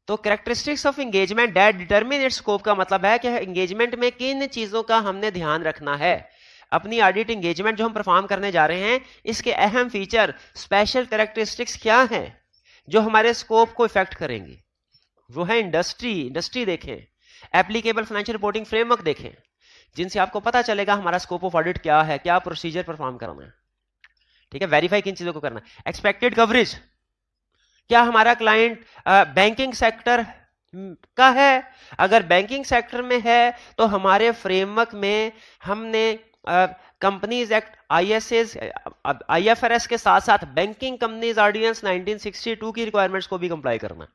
तो characteristics of engagement that determine it's scope का मतलब है कि एंगेजमेंट में किन चीजों का हमने ध्यान रखना है। अपनी ऑडिट एंगेजमेंट जो हम परफॉर्म करने जा रहे हैं, इसके अहम फीचर, स्पेशल कैरेक्टरिस्टिक्स क्या हैं जो हमारे स्कोप को इफेक्ट करेंगी। वो है इंडस्ट्री देखें, एप्लीकेबल फाइनेंशियल रिपोर्टिंग फ्रेमवर्क देखें, जिनसे आपको पता चलेगा हमारा स्कोप ऑफ ऑडिट क्या है, क्या प्रोसीजर परफॉर्म करना है। ठीक है, वेरीफाई किन चीजों को करना है। एक्सपेक्टेड कवरेज, क्या हमारा क्लाइंट बैंकिंग सेक्टर का है? अगर बैंकिंग सेक्टर में है तो हमारे फ्रेमवर्क में हमने कंपनीज एक्ट, IFRS के साथ साथ बैंकिंग कंपनीज ऑर्डिनेंस 1962 की रिक्वायरमेंट्स को भी कंप्लाई करना।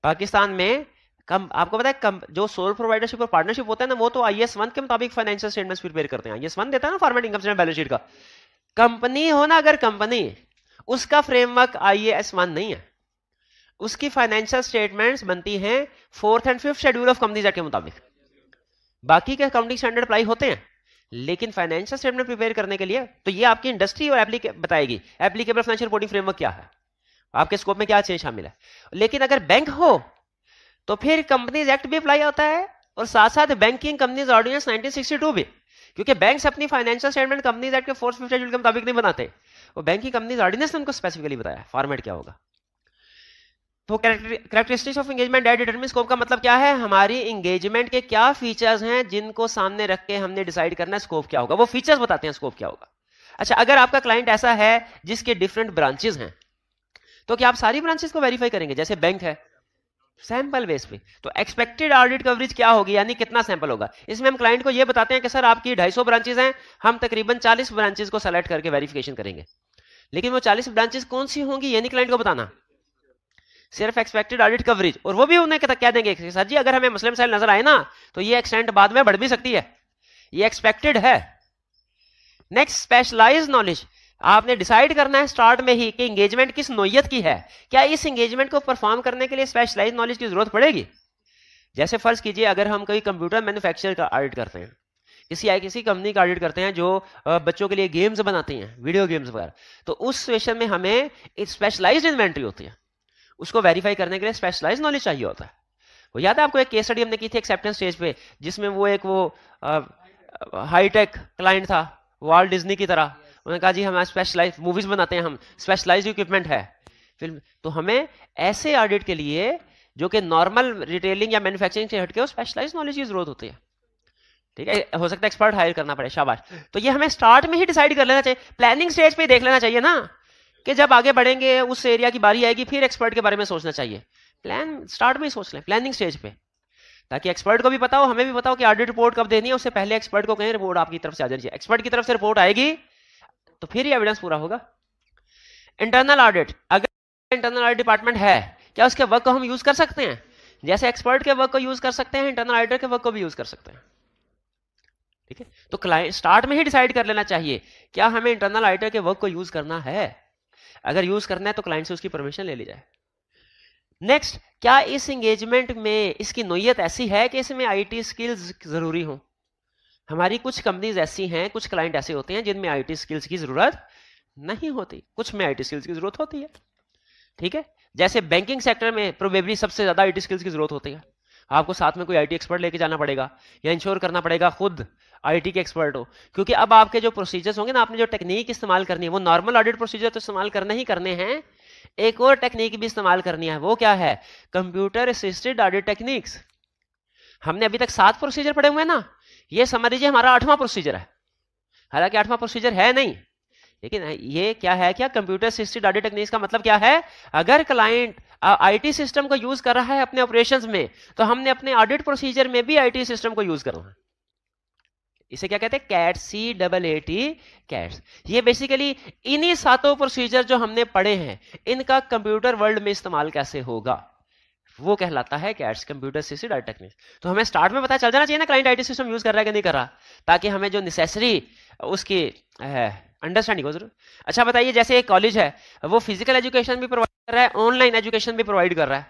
पाकिस्तान में आपको पता है जो सोल प्रोवाइडरशिप और पार्टनरशिप होता है ना, वो तो IS1 के मुताबिक फाइनेंशियल स्टेटमेंट्स प्रिपेयर करते हैं। IS1 देता है ना format income statement balance sheet का। कंपनी हो ना, अगर कंपनी, उसका फ्रेमवर्क IAS1 नहीं है, उसकी फाइनेंशियल स्टेटमेंट्स बनती हैं 4th and 5th schedule of companies act के मुताबिक। बाकी के अकाउंटिंग स्टैंडर्ड अप्लाई होते हैं, लेकिन फाइनेंशियल स्टेटमेंट प्रिपेयर करने के लिए तो ये आपकी इंडस्ट्री और बताएगी एप्लीकेबल फाइनेंशियल रिपोर्टिंग फ्रेमवर्क क्या है, आपके स्कोप में क्या चीज शामिल है। लेकिन अगर बैंक हो तो फिर कंपनीज एक्ट भी अप्लाई होता है और साथ साथ बैंकिंग कंपनीज ऑर्डिनेंस 1962 भी, क्योंकि बैंक्स अपनी फाइनेंशियल स्टेटमेंट कंपनीज एक्ट के 4th 5th शेड्यूल के मुताबिक नहीं बनाते, वो बैंकिंग कंपनीज ऑर्डिनेंस ने उनको स्पेसिफिकली बताया फॉर्मेट क्या होगा। तो characteristics of engagement that determine scope का मतलब क्या है? हमारी एंगेजमेंट के क्या फीचर्स हैं जिनको सामने रख के हमने डिसाइड करना है स्कोप क्या होगा। वो फीचर्स बताते हैं स्कोप क्या होगा। अच्छा, अगर आपका क्लाइंट ऐसा है जिसके डिफरेंट ब्रांचेस हैं, तो क्या आप सारी ब्रांचेस को वेरीफाई करेंगे? जैसे बैंक है, सैंपल बेस पे, तो एक्सपेक्टेड ऑडिट कवरेज क्या होगी, यानी कितना सैंपल होगा? इसमें हम क्लाइंट को ये बताते हैं कि सर आपकी 250 ब्रांचेस हैं, हम तकरीबन 40 ब्रांचेस को सेलेक्ट करके वेरिफिकेशन करेंगे। लेकिन वो 40 ब्रांचेस कौन सी होंगी ये नहीं क्लाइंट को बताना, सिर्फ एक्सपेक्टेड ऑडिट कवरेज। और वो भी उन्हें क्या देंगे, सर जी अगर हमें मुस्लिम सेल नजर आए ना तो ये एक्सटेंट बाद में बढ़ भी सकती है, ये एक्सपेक्टेड है। Next, specialised knowledge. आपने डिसाइड करना है स्टार्ट में ही कि एंगेजमेंट किस नोयत की है, क्या इस एंगेजमेंट को परफॉर्म करने के लिए स्पेशलाइज्ड नॉलेज की जरूरत पड़ेगी? जैसे फर्ज कीजिए अगर हम कोई कंप्यूटर मैन्युफैक्चर का ऑडिट करते हैं, किसी कंपनी का ऑडिट करते हैं जो बच्चों के लिए गेम्स बनाती हैं, वीडियो गेम्स वगैरह, तो उस सिचुएशन में हमें स्पेशलाइज्ड इन्वेंट्री होती है, उसको वेरीफाई करने के लिए स्पेशलाइज्ड नॉलेज चाहिए होता है। वो याद है आपको एक केस स्टडी हमने की थी एक्सेप्टेंस स्टेज पे, जिसमें वो एक हाईटेक क्लाइंट था वॉल्ट डिज्नी की तरह, उन्होंने कहा जी हम स्पेशलाइज मूवीज बनाते हैं, हम स्पेशलाइज्ड इक्विपमेंट है फिल्म। तो हमें ऐसे ऑडिट के लिए जो कि नॉर्मल रिटेलिंग या मैन्युफैक्चरिंग से हटके स्पेशलाइज्ड नॉलेज की जरूरत होती है। ठीक है, हो सकता है एक्सपर्ट हायर करना पड़े, शाबाश। तो ये हमें स्टार्ट में ही डिसाइड कर लेना चाहिए, प्लानिंग स्टेज पे देख लेना चाहिए ना, कि जब आगे बढ़ेंगे उस एरिया की बारी आएगी फिर एक्सपर्ट के बारे में सोचना चाहिए। प्लान स्टार्ट में ही सोच लें, प्लानिंग स्टेज पे, ताकि एक्सपर्ट को भी पता हो, हमें भी पता हो कि ऑडिट रिपोर्ट कब देनी है, उससे पहले एक्सपर्ट को कहें रिपोर्ट आपकी तरफ से आ जानी चाहिए। एक्सपर्ट की तरफ से रिपोर्ट आएगी तो फिर ही एविडेंस पूरा होगा। इंटरनल ऑडिट, अगर इंटरनल ऑडिट डिपार्टमेंट है, क्या उसके वर्क को हम यूज कर सकते हैं? जैसे एक्सपर्ट के वर्क को यूज कर सकते हैं, इंटरनल ऑडिटर के वर्क को भी यूज कर सकते हैं। ठीक है, तो क्लाइंट स्टार्ट में ही डिसाइड कर लेना चाहिए क्या हमें इंटरनल ऑडिटर के वर्क को यूज करना है। अगर यूज करना है तो क्लाइंट से उसकी परमिशन ले ली जाए। नेक्स्ट, क्या इस एंगेजमेंट में इसकी नोयत ऐसी है कि इसमें आईटी स्किल्स जरूरी हो? हमारी कुछ कंपनीज ऐसी हैं, कुछ क्लाइंट ऐसे होते हैं जिनमें आईटी स्किल्स की जरूरत नहीं होती, कुछ में आईटी स्किल्स की जरूरत होती है। ठीक है, जैसे बैंकिंग सेक्टर में प्रोबेबली सबसे ज्यादा आईटी स्किल्स की जरूरत होती है, आपको साथ में कोई आईटी एक्सपर्ट लेके जाना पड़ेगा या इंश्योर करना पड़ेगा खुद आईटी के एक्सपर्ट हो, क्योंकि अब आपके जो प्रोसीजर्स होंगे ना, आपने जो टेक्निक इस्तेमाल करनी है वो नॉर्मल ऑडिट प्रोसीजर तो इस्तेमाल करने ही करने हैं, एक और टेक्निक भी इस्तेमाल करनी है, वो क्या है? Computer assisted audit techniques. हमने अभी तक 7 प्रोसीजर पढ़े हुए हैं ना, ये समझ लीजिए हमारा 8वां प्रोसीजर है, हालांकि 8वां प्रोसीजर है नहीं, लेकिन ये क्या है, क्या कंप्यूटर असिस्टेड ऑडिट टेक्निक्स का मतलब क्या है? अगर क्लाइंट आईटी सिस्टम को यूज कर रहा है अपने ऑपरेशंस में, तो हमने अपने ऑडिट प्रोसीजर में भी आईटी सिस्टम को यूज करना है। इसे क्या कहते हैं? Cat, CAAT, cats. ये बेसिकली इन्हीं 7 प्रोसीजर जो हमने पढ़े हैं, इनका कंप्यूटर वर्ल्ड में इस्तेमाल कैसे होगा, वो कहलाता है cats, computer assisted audit techniques. तो हमें स्टार्ट में पता चल जाना चाहिए ना क्लाइंट आईटी सिस्टम यूज कर रहा है कि नहीं कर रहा, ताकि हमें जो नेसेसरी उसकी अंडरस्टैंडिंग हो जरूर। अच्छा बताइए, जैसे एक कॉलेज है वो फिजिकल एजुकेशन भी प्रोवाइड कर रहा है, ऑनलाइन एजुकेशन भी प्रोवाइड कर रहा है,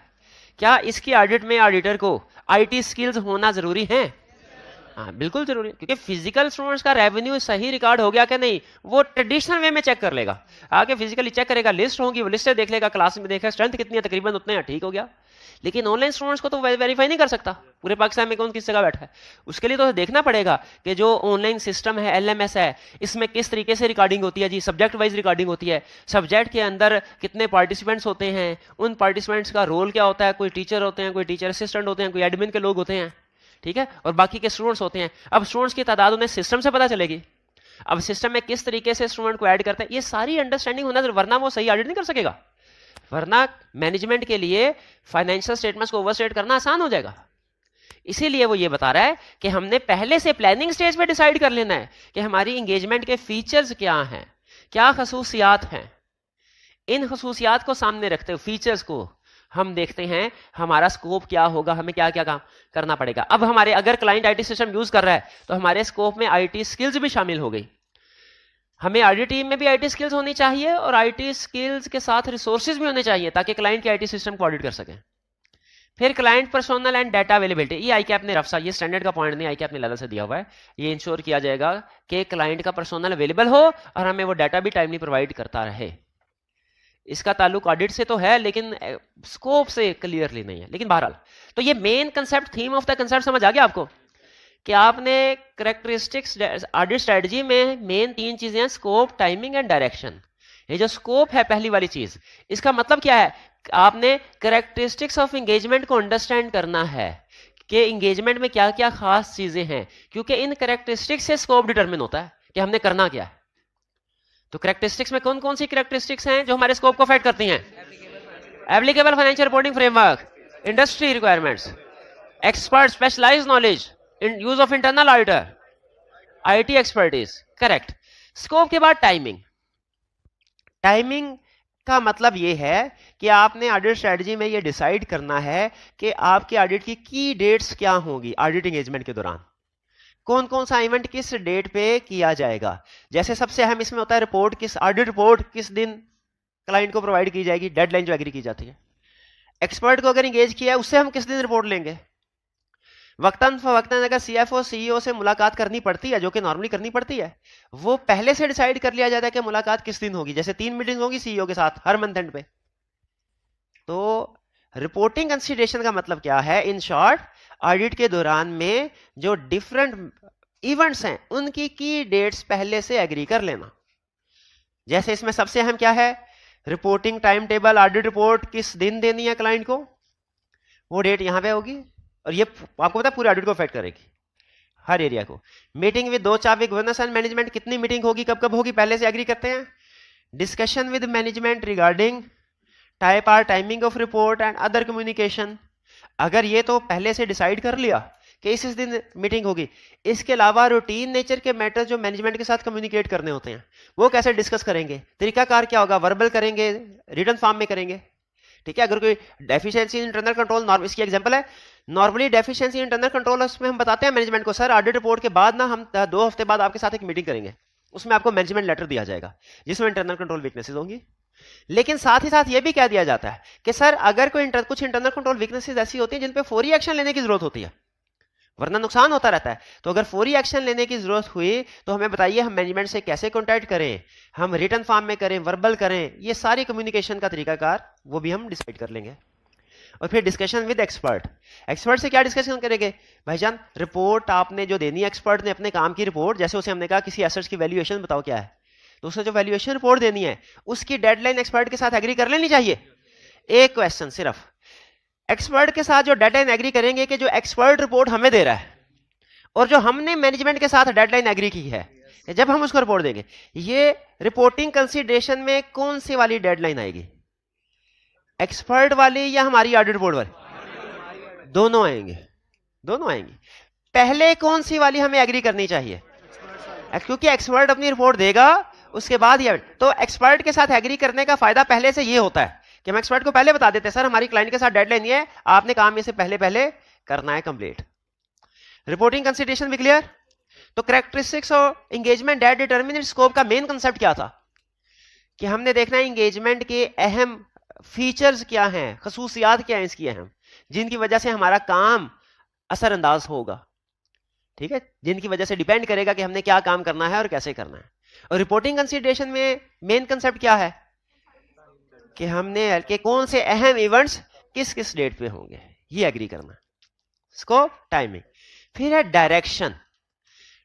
क्या इसकी ऑडिट में ऑडिटर को आईटी स्किल्स होना जरूरी है? हाँ बिल्कुल जरूरी है, क्योंकि फिजिकल स्टूडेंट्स का रेवेन्यू सही रिकॉर्ड हो गया कि नहीं वो ट्रेडिशनल वे में चेक कर लेगा, आगे फिजिकली चेक करेगा, लिस्ट होगी वो लिस्ट देख लेगा, क्लास में देखा स्ट्रेंथ कितनी है, तकरीबन उतने हैं, ठीक हो गया। लेकिन ऑनलाइन स्टूडेंट्स को तो वेरीफाई नहीं कर सकता, पूरे पाकिस्तान में कौन किस जगह बैठा है, उसके लिए तो देखना पड़ेगा कि जो ऑनलाइन सिस्टम है, LMS है, इसमें किस तरीके से रिकॉर्डिंग होती है जी, सब्जेक्ट वाइज रिकॉर्डिंग होती है, सब्जेक्ट के अंदर कितने पार्टिसिपेंट्स होते हैं, उन पार्टिसिपेंट्स का रोल क्या होता है, कोई टीचर होते हैं, कोई टीचर असिस्टेंट होते हैं, कोई एडमिन के लोग होते हैं, ठीक है, और बाकी के स्टूडेंट्स होते हैं। अब स्टूडेंट्स की तादाद उन्हें सिस्टम से पता चलेगी, अब सिस्टम में किस तरीके से स्टूडेंट को ऐड करते हैं, ये सारी अंडरस्टैंडिंग होना, वरना वो सही ऑडिट नहीं कर सकेगा, वरना मैनेजमेंट के लिए फाइनेंशियल स्टेटमेंट्स को ओवरस्टेट करना आसान हो जाएगा। इसीलिए वो ये बता रहा है कि हमने पहले से प्लानिंग स्टेज पे डिसाइड कर लेना है कि हमारी एंगेजमेंट के फीचर्स क्या हैं, क्या खसूसियात हैं। इन खसूसियात को सामने रखते हुए फीचर्स को हम देखते हैं हमारा स्कोप क्या होगा, हमें क्या क्या काम करना पड़ेगा। अब हमारे अगर क्लाइंट आईटी सिस्टम यूज कर रहा है तो हमारे स्कोप में आईटी स्किल्स भी शामिल हो गई, हमें ऑडिट टीम में भी आईटी स्किल्स होनी चाहिए और आईटी स्किल्स के साथ रिसोर्सेज भी होने चाहिए ताकि क्लाइंट के आईटी सिस्टम को ऑडिट कर सकें। फिर client personnel and data availability, ये आईकैप ने रफ्सा, ये स्टैंडर्ड का पॉइंट नहीं, आईकैप ने लेवल से दिया हुआ है, ये इंश्योर किया जाएगा कि क्लाइंट का पर्सोनल अवेलेबल हो और हमें वो डाटा भी टाइमली प्रोवाइड करता रहे। इसका ताल्लुक ऑडिट से तो है लेकिन स्कोप से क्लियरली नहीं है, लेकिन बहरहाल तो ये main concept, theme of the concept समझ आ गया आपको कि आपने कैरेक्टरिस्टिक्स ऑडिट स्ट्रेटजी में मेन 3 चीजें हैं, स्कोप, टाइमिंग एंड डायरेक्शन। ये जो स्कोप है पहली वाली चीज, इसका मतलब क्या है, आपने कैरेक्टरिस्टिक्स ऑफ एंगेजमेंट को अंडरस्टैंड करना है कि एंगेजमेंट में क्या क्या खास चीजें हैं, क्योंकि इन कैरेक्टरिस्टिक्स से स्कोप डिटरमिन होता है कि हमने करना क्या है। तो कैरेक्टरिस्टिक्स में कौन कौन सी कैरेक्टरिस्टिक्स हैं जो हमारे स्कोप को अफेक्ट करती हैं? Applicable financial reporting framework, industry requirements, expert specialised knowledge, use of internal auditor, IT expertise, correct. Scope के बाद टाइमिंग। टाइमिंग का मतलब यह है कि आपने ऑडिट स्ट्रेटजी में यह डिसाइड करना है कि आपके ऑडिट की डेट्स क्या होंगी ऑडिट एंगेजमेंट के दौरान, कौन कौन सा इवेंट किस डेट पे किया जाएगा। जैसे सबसे अहम इसमें होता है रिपोर्ट, किस ऑडिट रिपोर्ट किस दिन क्लाइंट को प्रोवाइड की जाएगी, डेडलाइन जो एग्री की जाती है। एक्सपर्ट को अगर एंगेज किया है उससे हम किस दिन रिपोर्ट लेंगे। वक्तन फवक्तन अगर सीएफओ सीईओ से मुलाकात करनी पड़ती है, जो कि नॉर्मली करनी पड़ती है, वो पहले से डिसाइड कर लिया जाता है कि मुलाकात किस दिन होगी। जैसे 3 मीटिंग होगी सीईओ के साथ हर मंथ एंड पे। तो रिपोर्टिंग कंसीडरेशन का मतलब क्या है? इन शॉर्ट, ऑडिट के दौरान में जो डिफरेंट इवेंट्स हैं उनकी की डेट्स पहले से एग्री कर लेना। जैसे इसमें सबसे अहम क्या है? Reporting time table, audit report किस दिन देनी है क्लाइंट को, वो डेट यहां पे होगी। और ये आपको पता है पूरे ऑडिट को अफेक्ट करेगी, हर एरिया को। Meeting with 2 charged governance and management, कितनी मीटिंग होगी, कब कब होगी, पहले से एग्री करते हैं। Discussion with management regarding type or timing of report and other communication, अगर ये तो पहले से डिसाइड कर लिया कि इस दिन मीटिंग होगी। इसके अलावा रूटीन नेचर के मैटर जो मैनेजमेंट के साथ कम्युनिकेट करने होते हैं, वो कैसे डिस्कस करेंगे, तरीकाकार क्या होगा, वर्बल करेंगे, रिटन फॉर्म में करेंगे, ठीक है। अगर कोई डेफिशिएंसी इंटरनल कंट्रोल, इसकी एग्जांपल है नॉर्मली डेफिशिएंसी इंटरनल कंट्रोल, उसमें हम बताते हैं मैनेजमेंट को, सर ऑडिट रिपोर्ट के बाद ना हम 2 हफ्ते बाद आपके साथ एक मीटिंग करेंगे, उसमें आपको मैनेजमेंट लेटर दिया जाएगा जिसमें इंटरनल कंट्रोल वीकनेसेस होंगी। लेकिन साथ ही साथ यह भी कह दिया जाता है कि सर अगर कोई कुछ इंटरनल कंट्रोल वीकनेसेस ऐसी होती है जिन पे फौरी एक्शन लेने की जरूरत होती है, वरना नुकसान होता रहता है, तो अगर फौरी एक्शन लेने की जरूरत हुई तो हमें बताइए हम मैनेजमेंट से कैसे कॉन्टैक्ट करें, हम रिटन फॉर्म में करें, वर्बल करें, ये सारी कम्युनिकेशन का तरीकाकार वो भी हम डिसाइड कर लेंगे। और फिर डिस्कशन विद एक्सपर्ट, एक्सपर्ट से क्या डिस्कशन करेंगे, भाईजान रिपोर्ट आपने जो देनी है, एक्सपर्ट ने अपने काम की रिपोर्ट, जैसे उसे हमने कहा किसी एसेट्स की वैल्यूएशन बताओ क्या है, तो उसे जो वैल्यूएशन रिपोर्ट देनी है उसकी डेडलाइन एक्सपर्ट के साथ एग्री कर लेनी चाहिए। एक क्वेश्चन सिर्फ, एक्सपर्ट के साथ जो डेडलाइन एग्री करेंगे कि जो एक्सपर्ट रिपोर्ट हमें दे रहा है और जो हमने मैनेजमेंट के साथ डेडलाइन एग्री की है, जब हम उसको रिपोर्ट देंगे, ये रिपोर्टिंग कंसीडरेशन में कौन सी वाली डेडलाइन आएगी, एक्सपर्ट वाली या हमारी ऑडिट रिपोर्ट वाली? दोनों आएंगे, दोनों आएंगी। पहले कौन सी वाली हमें एग्री करनी चाहिए? क्योंकि एक्सपर्ट अपनी रिपोर्ट देगा उसके बाद ही, तो एक्सपर्ट के साथ एग्री करने का फायदा पहले से ये होता है कि हम एक्सपर्ट को पहले बता देते हैं सर हमारी क्लाइंट के साथ डेडलाइन ये है, आपने काम इसे पहले पहले करना है कंप्लीट। रिपोर्टिंग कंसीडरेशन भी क्लियर। तो characteristics of engagement that determine scope का मेन कंसेप्ट क्या था कि हमने देखना है एंगेजमेंट के अहम फीचर्स क्या हैं, खसूसियात क्या हैं इसकी अहम, जिनकी वजह से हमारा काम असरअंदाज होगा, ठीक है, जिनकी वजह से डिपेंड करेगा कि हमने क्या काम करना है और कैसे करना है। और रिपोर्टिंग कंसीडरेशन में मेन कंसेप्ट क्या है कि हमने कि कौन से अहम इवेंट्स किस किस डेट पे होंगे, ये एग्री करना। Scope, timing. फिर है डायरेक्शन।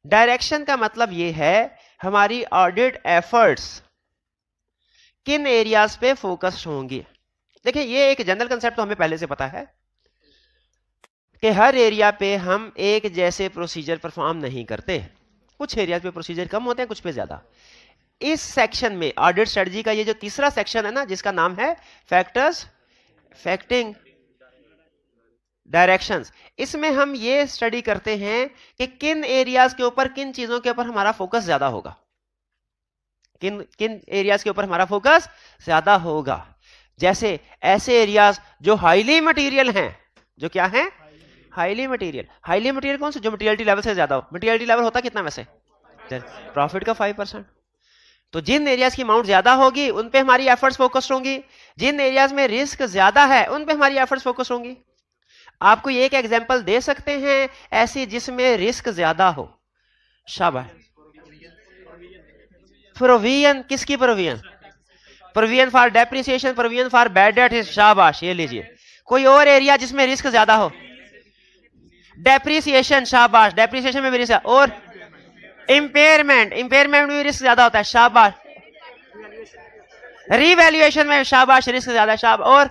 डायरेक्शन का मतलब ये है हमारी ऑडिट एफर्ट्स किन एरियाज पे फोकस होंगी। देखिए ये एक जनरल कंसेप्ट तो हमें पहले से पता है कि हर एरिया पे हम एक जैसे प्रोसीजर परफॉर्म नहीं करते, कुछ एरियाज पे प्रोसीजर कम होते हैं, कुछ पे ज्यादा। इस सेक्शन में ऑडिट स्ट्रेटजी का ये जो तीसरा सेक्शन है ना, जिसका नाम है फैक्टर्स अफेक्टिंग डायरेक्शंस, इसमें हम ये स्टडी करते हैं कि किन एरियाज के ऊपर, किन चीजों के ऊपर हमारा फोकस ज्यादा होगा, किन किन एरियाज के ऊपर हमारा फोकस ज्यादा होगा। जैसे ऐसे एरियाज जो हाईली मटेरियल हैं, जो क्या हैं, हाईली मटेरियल। हाईली मटेरियल कौन से? जो मटेरियलिटी लेवल से ज्यादा हो। मटेरियलिटी लेवल होता कितना वैसे? प्रॉफिट का 5%। तो जिन एरियाज की अमाउंट ज्यादा होगी उन पे हमारी एफर्ट्स फोकस्ड होंगी, जिन एरियाज में रिस्क ज्यादा है उन पे हमारी एफर्ट्स फोकस्ड होंगी। आपको एक एग्जांपल दे सकते हैं ऐसी जिसमें रिस्क ज्यादा हो? शाबाश, प्रोविजन। किसकी provision? Provision for depreciation, provision for bad debt. शाबाश, ये लीजिए। कोई और एरिया जिसमें रिस्क ज्यादा हो? डेप्रिसिएशन, शाबाश, डेप्रिसिएशन में भी रिस्क। और इंपेयरमेंट, इंपेयरमेंट में भी रिस्क ज्यादा होता है, शाबाश। रिवैल्यूएशन में, शाबाश, रिस्क ज्यादा, शाबाश। और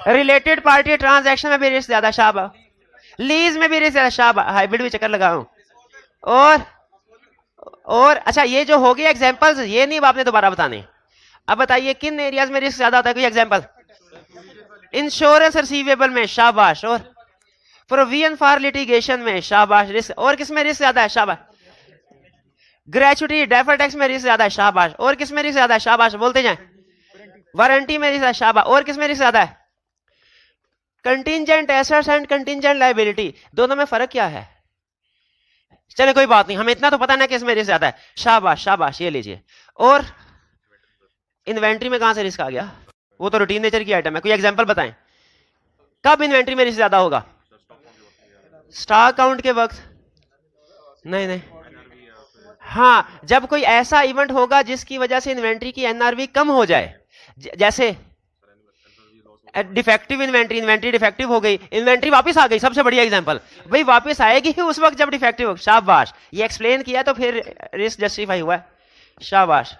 रिलेटेड पार्टी ट्रांजैक्शन में भी रिस्क ज्यादा, शाबाश। लीज में भी रिस्क ज्यादा, शाबाश। हाइब्रिड भी चक्कर लगाऊं। और और अच्छा ये जो हो गया एग्जांपल्स, ये नहीं आपने दोबारा बताने। अब बताइए किन एरियाज में रिस्क ज्यादा होता है, कोई एग्जांपल? इंश्योरेंस रिसीवेबल में, शाबाश। और प्रोविजन फॉर लिटिगेशन में, शाबाश। रिस्क और किस में रिस्क ज्यादा है, शाबाश। ग्रेचुटी डेफर टैक्स में रिस्क ज्यादा है, शाबाश। और किस में रिस्क ज्यादा है, शाबाश, बोलते जाएं। वारंटी में रिस्क है, शाबाश। और किस में रिस्क ज्यादा है? Contingent assets and contingent liability, दोनों में फर्क क्या है? चले कोई बात नहीं, हमें इतना तो पता ना कि इसमें रिस्क ज्यादा है, शाबाश शाबाश, ये लीजिए। और इन्वेंट्री में कहां से रिस्क आ गया? वो तो रूटीन नेचर की आइटम है, कोई एग्जांपल बताएं। कब इन्वेंट्री में रिस्क ज्यादा होगा? स्टॉक काउंट के वक्त? नहीं नहीं, हाँ, जब कोई ऐसा इवेंट होगा जिसकी वजह से इन्वेंट्री की एनआरवी कम हो जाए, जैसे डिफेक्टिव इन्वेंट्री, इन्वेंट्री डिफेक्टिव हो गई, इन्वेंट्री वापस आ गई, सबसे बढ़िया एग्जांपल। भाई वापस आएगी उस वक्त जब डिफेक्टिव हो, शाबाश। ये एक्सप्लेन किया तो फिर रिस्क जस्टिफाई हुआ है, शाबाश।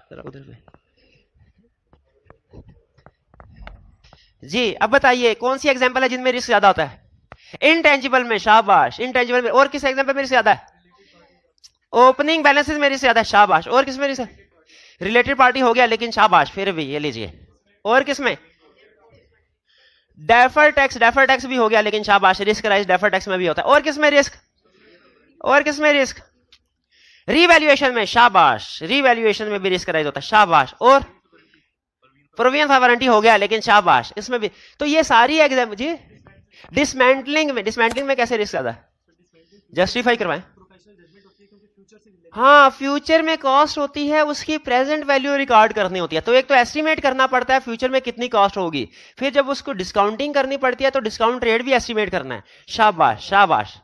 जी अब बताइए कौन सी एग्जांपल है जिनमें रिस्क ज्यादा होता है? इंटेंजिबल में, शाबाश, इंटेंजिबल में। और किस एग्जांपल में रिस्क ज्यादा है? ओपनिंग बैलेंसेस में रिस्क ज्यादा है, शाबाश। और किस में रिस्क? रिलेटेड पार्टी हो गया लेकिन शाबाश, फिर भी ये लीजिए। और किस में? डेफर टैक्स भी हो गया लेकिन शाबाश, रिस्क राइज डेफर टैक्स में भी होता है। और किस में रिस्क? और किस में रिस्क? रीवैल्यूएशन में, शाबाश, रीवैल्यूएशन में भी रिस्क राइज होता है, शाबाश। और प्रोविजन फॉर वारंटी हो गया लेकिन शाबाश, इसमें भी। तो ये सारी एग्जाम जी। डिसमेंटलिंग में कैसे रिस्क ज्यादा है? जस्टिफाई करवाएं। हाँ, फ्यूचर में कॉस्ट होती है, उसकी प्रेजेंट वैल्यू रिकॉर्ड करनी होती है। तो एक तो एस्टिमेट करना पड़ता है फ्यूचर में कितनी कॉस्ट होगी, फिर जब उसको डिस्काउंटिंग करनी पड़ती है तो डिस्काउंट रेट भी एस्टिमेट करना है, शाबाश शाबाश।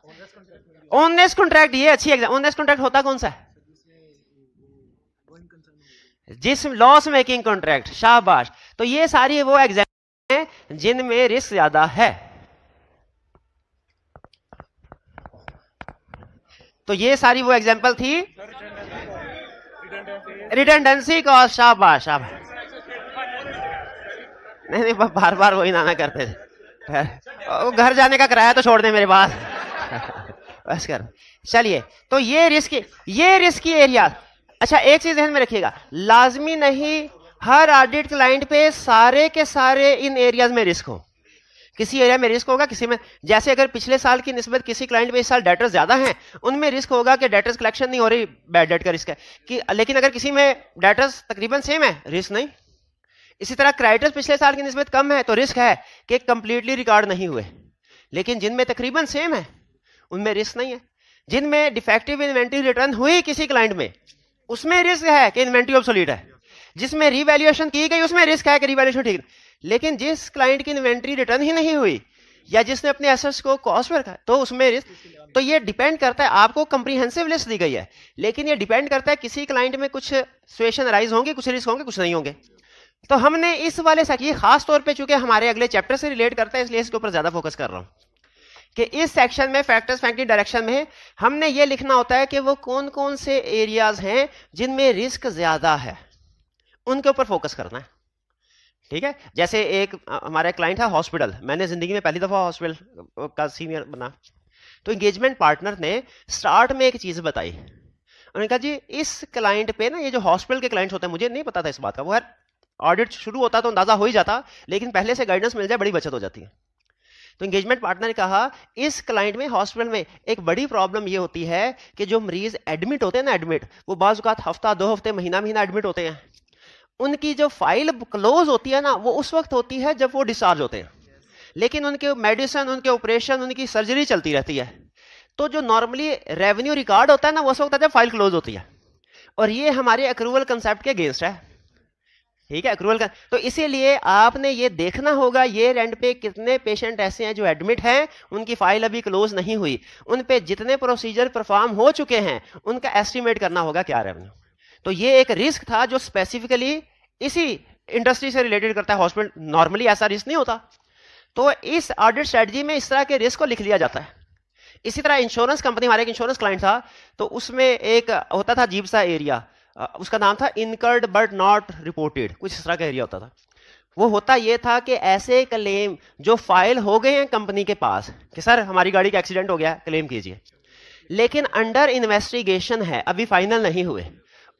ओननेस कॉन्ट्रैक्ट, ये अच्छी एग्जाम। ओननेस कॉन्ट्रैक्ट होता कौन सा है? जिस लॉस मेकिंग कॉन्ट्रैक्ट, शाबाश। तो ये सारी वो एग्जाम है जिनमें रिस्क ज्यादा है। तो ये सारी वो एग्जांपल थी। रिडंडेंसी कॉस्ट, शाबाश शाबाश। नहीं बार बार वही ना करते थे, वो घर जाने का किराया तो छोड़ दे मेरे पास। बस कर। चलिए, तो ये रिस्की एरिया। अच्छा एक चीज ध्यान में रखिएगा, लाजमी नहीं हर ऑडिट क्लाइंट पे सारे के सारे इन एरियाज में रिस्क हो। किसी एरिया में रिस्क होगा, किसी में, जैसे अगर पिछले साल की निस्बत किसी क्लाइंट में इस साल डेटर्स ज्यादा हैं, उनमें रिस्क होगा कि डेटर्स कलेक्शन नहीं हो रही, बैड डेट का रिस्क है कि। लेकिन अगर किसी में डेटर्स तकरीबन सेम है, रिस्क नहीं। इसी तरह क्रेडिटर्स पिछले साल की निस्बत कम है तो रिस्क है कि कंप्लीटली रिकॉर्ड नहीं हुए। लेकिन जिनमें तकरीबन सेम है उनमें रिस्क नहीं है। जिनमें डिफेक्टिव इन्वेंट्री रिटर्न हुई किसी क्लाइंट में, उसमें रिस्क है कि इन्वेंट्री ऑब्सोलीट है। जिसमें रिवैल्यूएशन की गई उसमें रिस्क है कि रिवैल्यूएशन ठीक। लेकिन जिस क्लाइंट की इन्वेंट्री रिटर्न ही नहीं हुई या जिसने अपने एसेट्स को कॉस्ट पर रखा तो उसमें रिस्क। तो ये डिपेंड करता है, आपको कंप्रीहेंसिव लिस्ट दी गई है, लेकिन ये डिपेंड करता है किसी क्लाइंट में कुछ सिचुएशन अराइज होंगे, कुछ रिस्क होंगे, कुछ नहीं होंगे। तो हमने इस वाले सेक्शन, खास तौर पे चूंकि हमारे अगले चैप्टर से रिलेट करता है इसलिए इसके ऊपर ज्यादा फोकस कर रहा हूं कि इस सेक्शन में फैक्टर्स फैक्टरी डायरेक्शन में हमने ये लिखना होता है कि वो कौन कौन से एरियाज हैं जिनमें रिस्क ज्यादा है, उनके ऊपर फोकस करना है। ठीक है, जैसे एक हमारा क्लाइंट है हॉस्पिटल, मैंने जिंदगी में पहली दफा हॉस्पिटल का सीनियर बना, तो एंगेजमेंट पार्टनर ने स्टार्ट में एक चीज बताई। उन्होंने कहा जी इस क्लाइंट पे ना, ये जो हॉस्पिटल के क्लाइंट्स होते हैं, मुझे नहीं पता था इस बात का, वो ऑडिट शुरू होता तो अंदाजा हो ही जाता, लेकिन पहले से गाइडेंस मिल जाए बड़ी बचत हो जाती है। तो एंगेजमेंट पार्टनर ने कहा इस क्लाइंट में हॉस्पिटल में एक बड़ी प्रॉब्लम ये होती है कि जो मरीज एडमिट होते हैं ना, एडमिट वो बाज़ औक़ात हफ्ता 2 हफ्ते महीना एडमिट होते हैं, उनकी जो फाइल क्लोज होती है ना वो उस वक्त होती है जब वो डिस्चार्ज होते हैं, लेकिन उनके मेडिसिन, उनके ऑपरेशन, उनकी सर्जरी चलती रहती है। तो जो नॉर्मली रेवेन्यू रिकॉर्ड होता है ना वो उस वक्त जब फाइल क्लोज होती है, और ये हमारे अक्रूवल कंसेप्ट के अगेंस्ट है। ठीक है, अक्रूवल का। तो इसीलिए आपने ये देखना होगा ये रेंट पे कितने पेशेंट ऐसे हैं जो एडमिट हैं, उनकी फाइल अभी क्लोज नहीं हुई, उन पे जितने प्रोसीजर परफॉर्म हो चुके हैं उनका एस्टिमेट करना होगा क्या रेवेन्यू। तो ये एक रिस्क था जो स्पेसिफिकली इसी इंडस्ट्री से रिलेटेड करता है। हॉस्पिटल नॉर्मली ऐसा रिस्क नहीं होता, तो इस ऑडिट स्ट्रेटजी में इस तरह के रिस्क को लिख लिया जाता है। इसी तरह इंश्योरेंस कंपनी, हमारे एक इंश्योरेंस क्लाइंट था, तो उसमें एक होता था अजीब सा एरिया, उसका नाम था इनकर्ड बट नॉट रिपोर्टेड, कुछ इस तरह का एरिया होता था। वो होता ये था कि ऐसे क्लेम जो फाइल हो गए हैं कंपनी के पास कि सर हमारी गाड़ी का एक्सीडेंट हो गया, क्लेम कीजिए, लेकिन अंडर इन्वेस्टिगेशन है, अभी फाइनल नहीं हुए,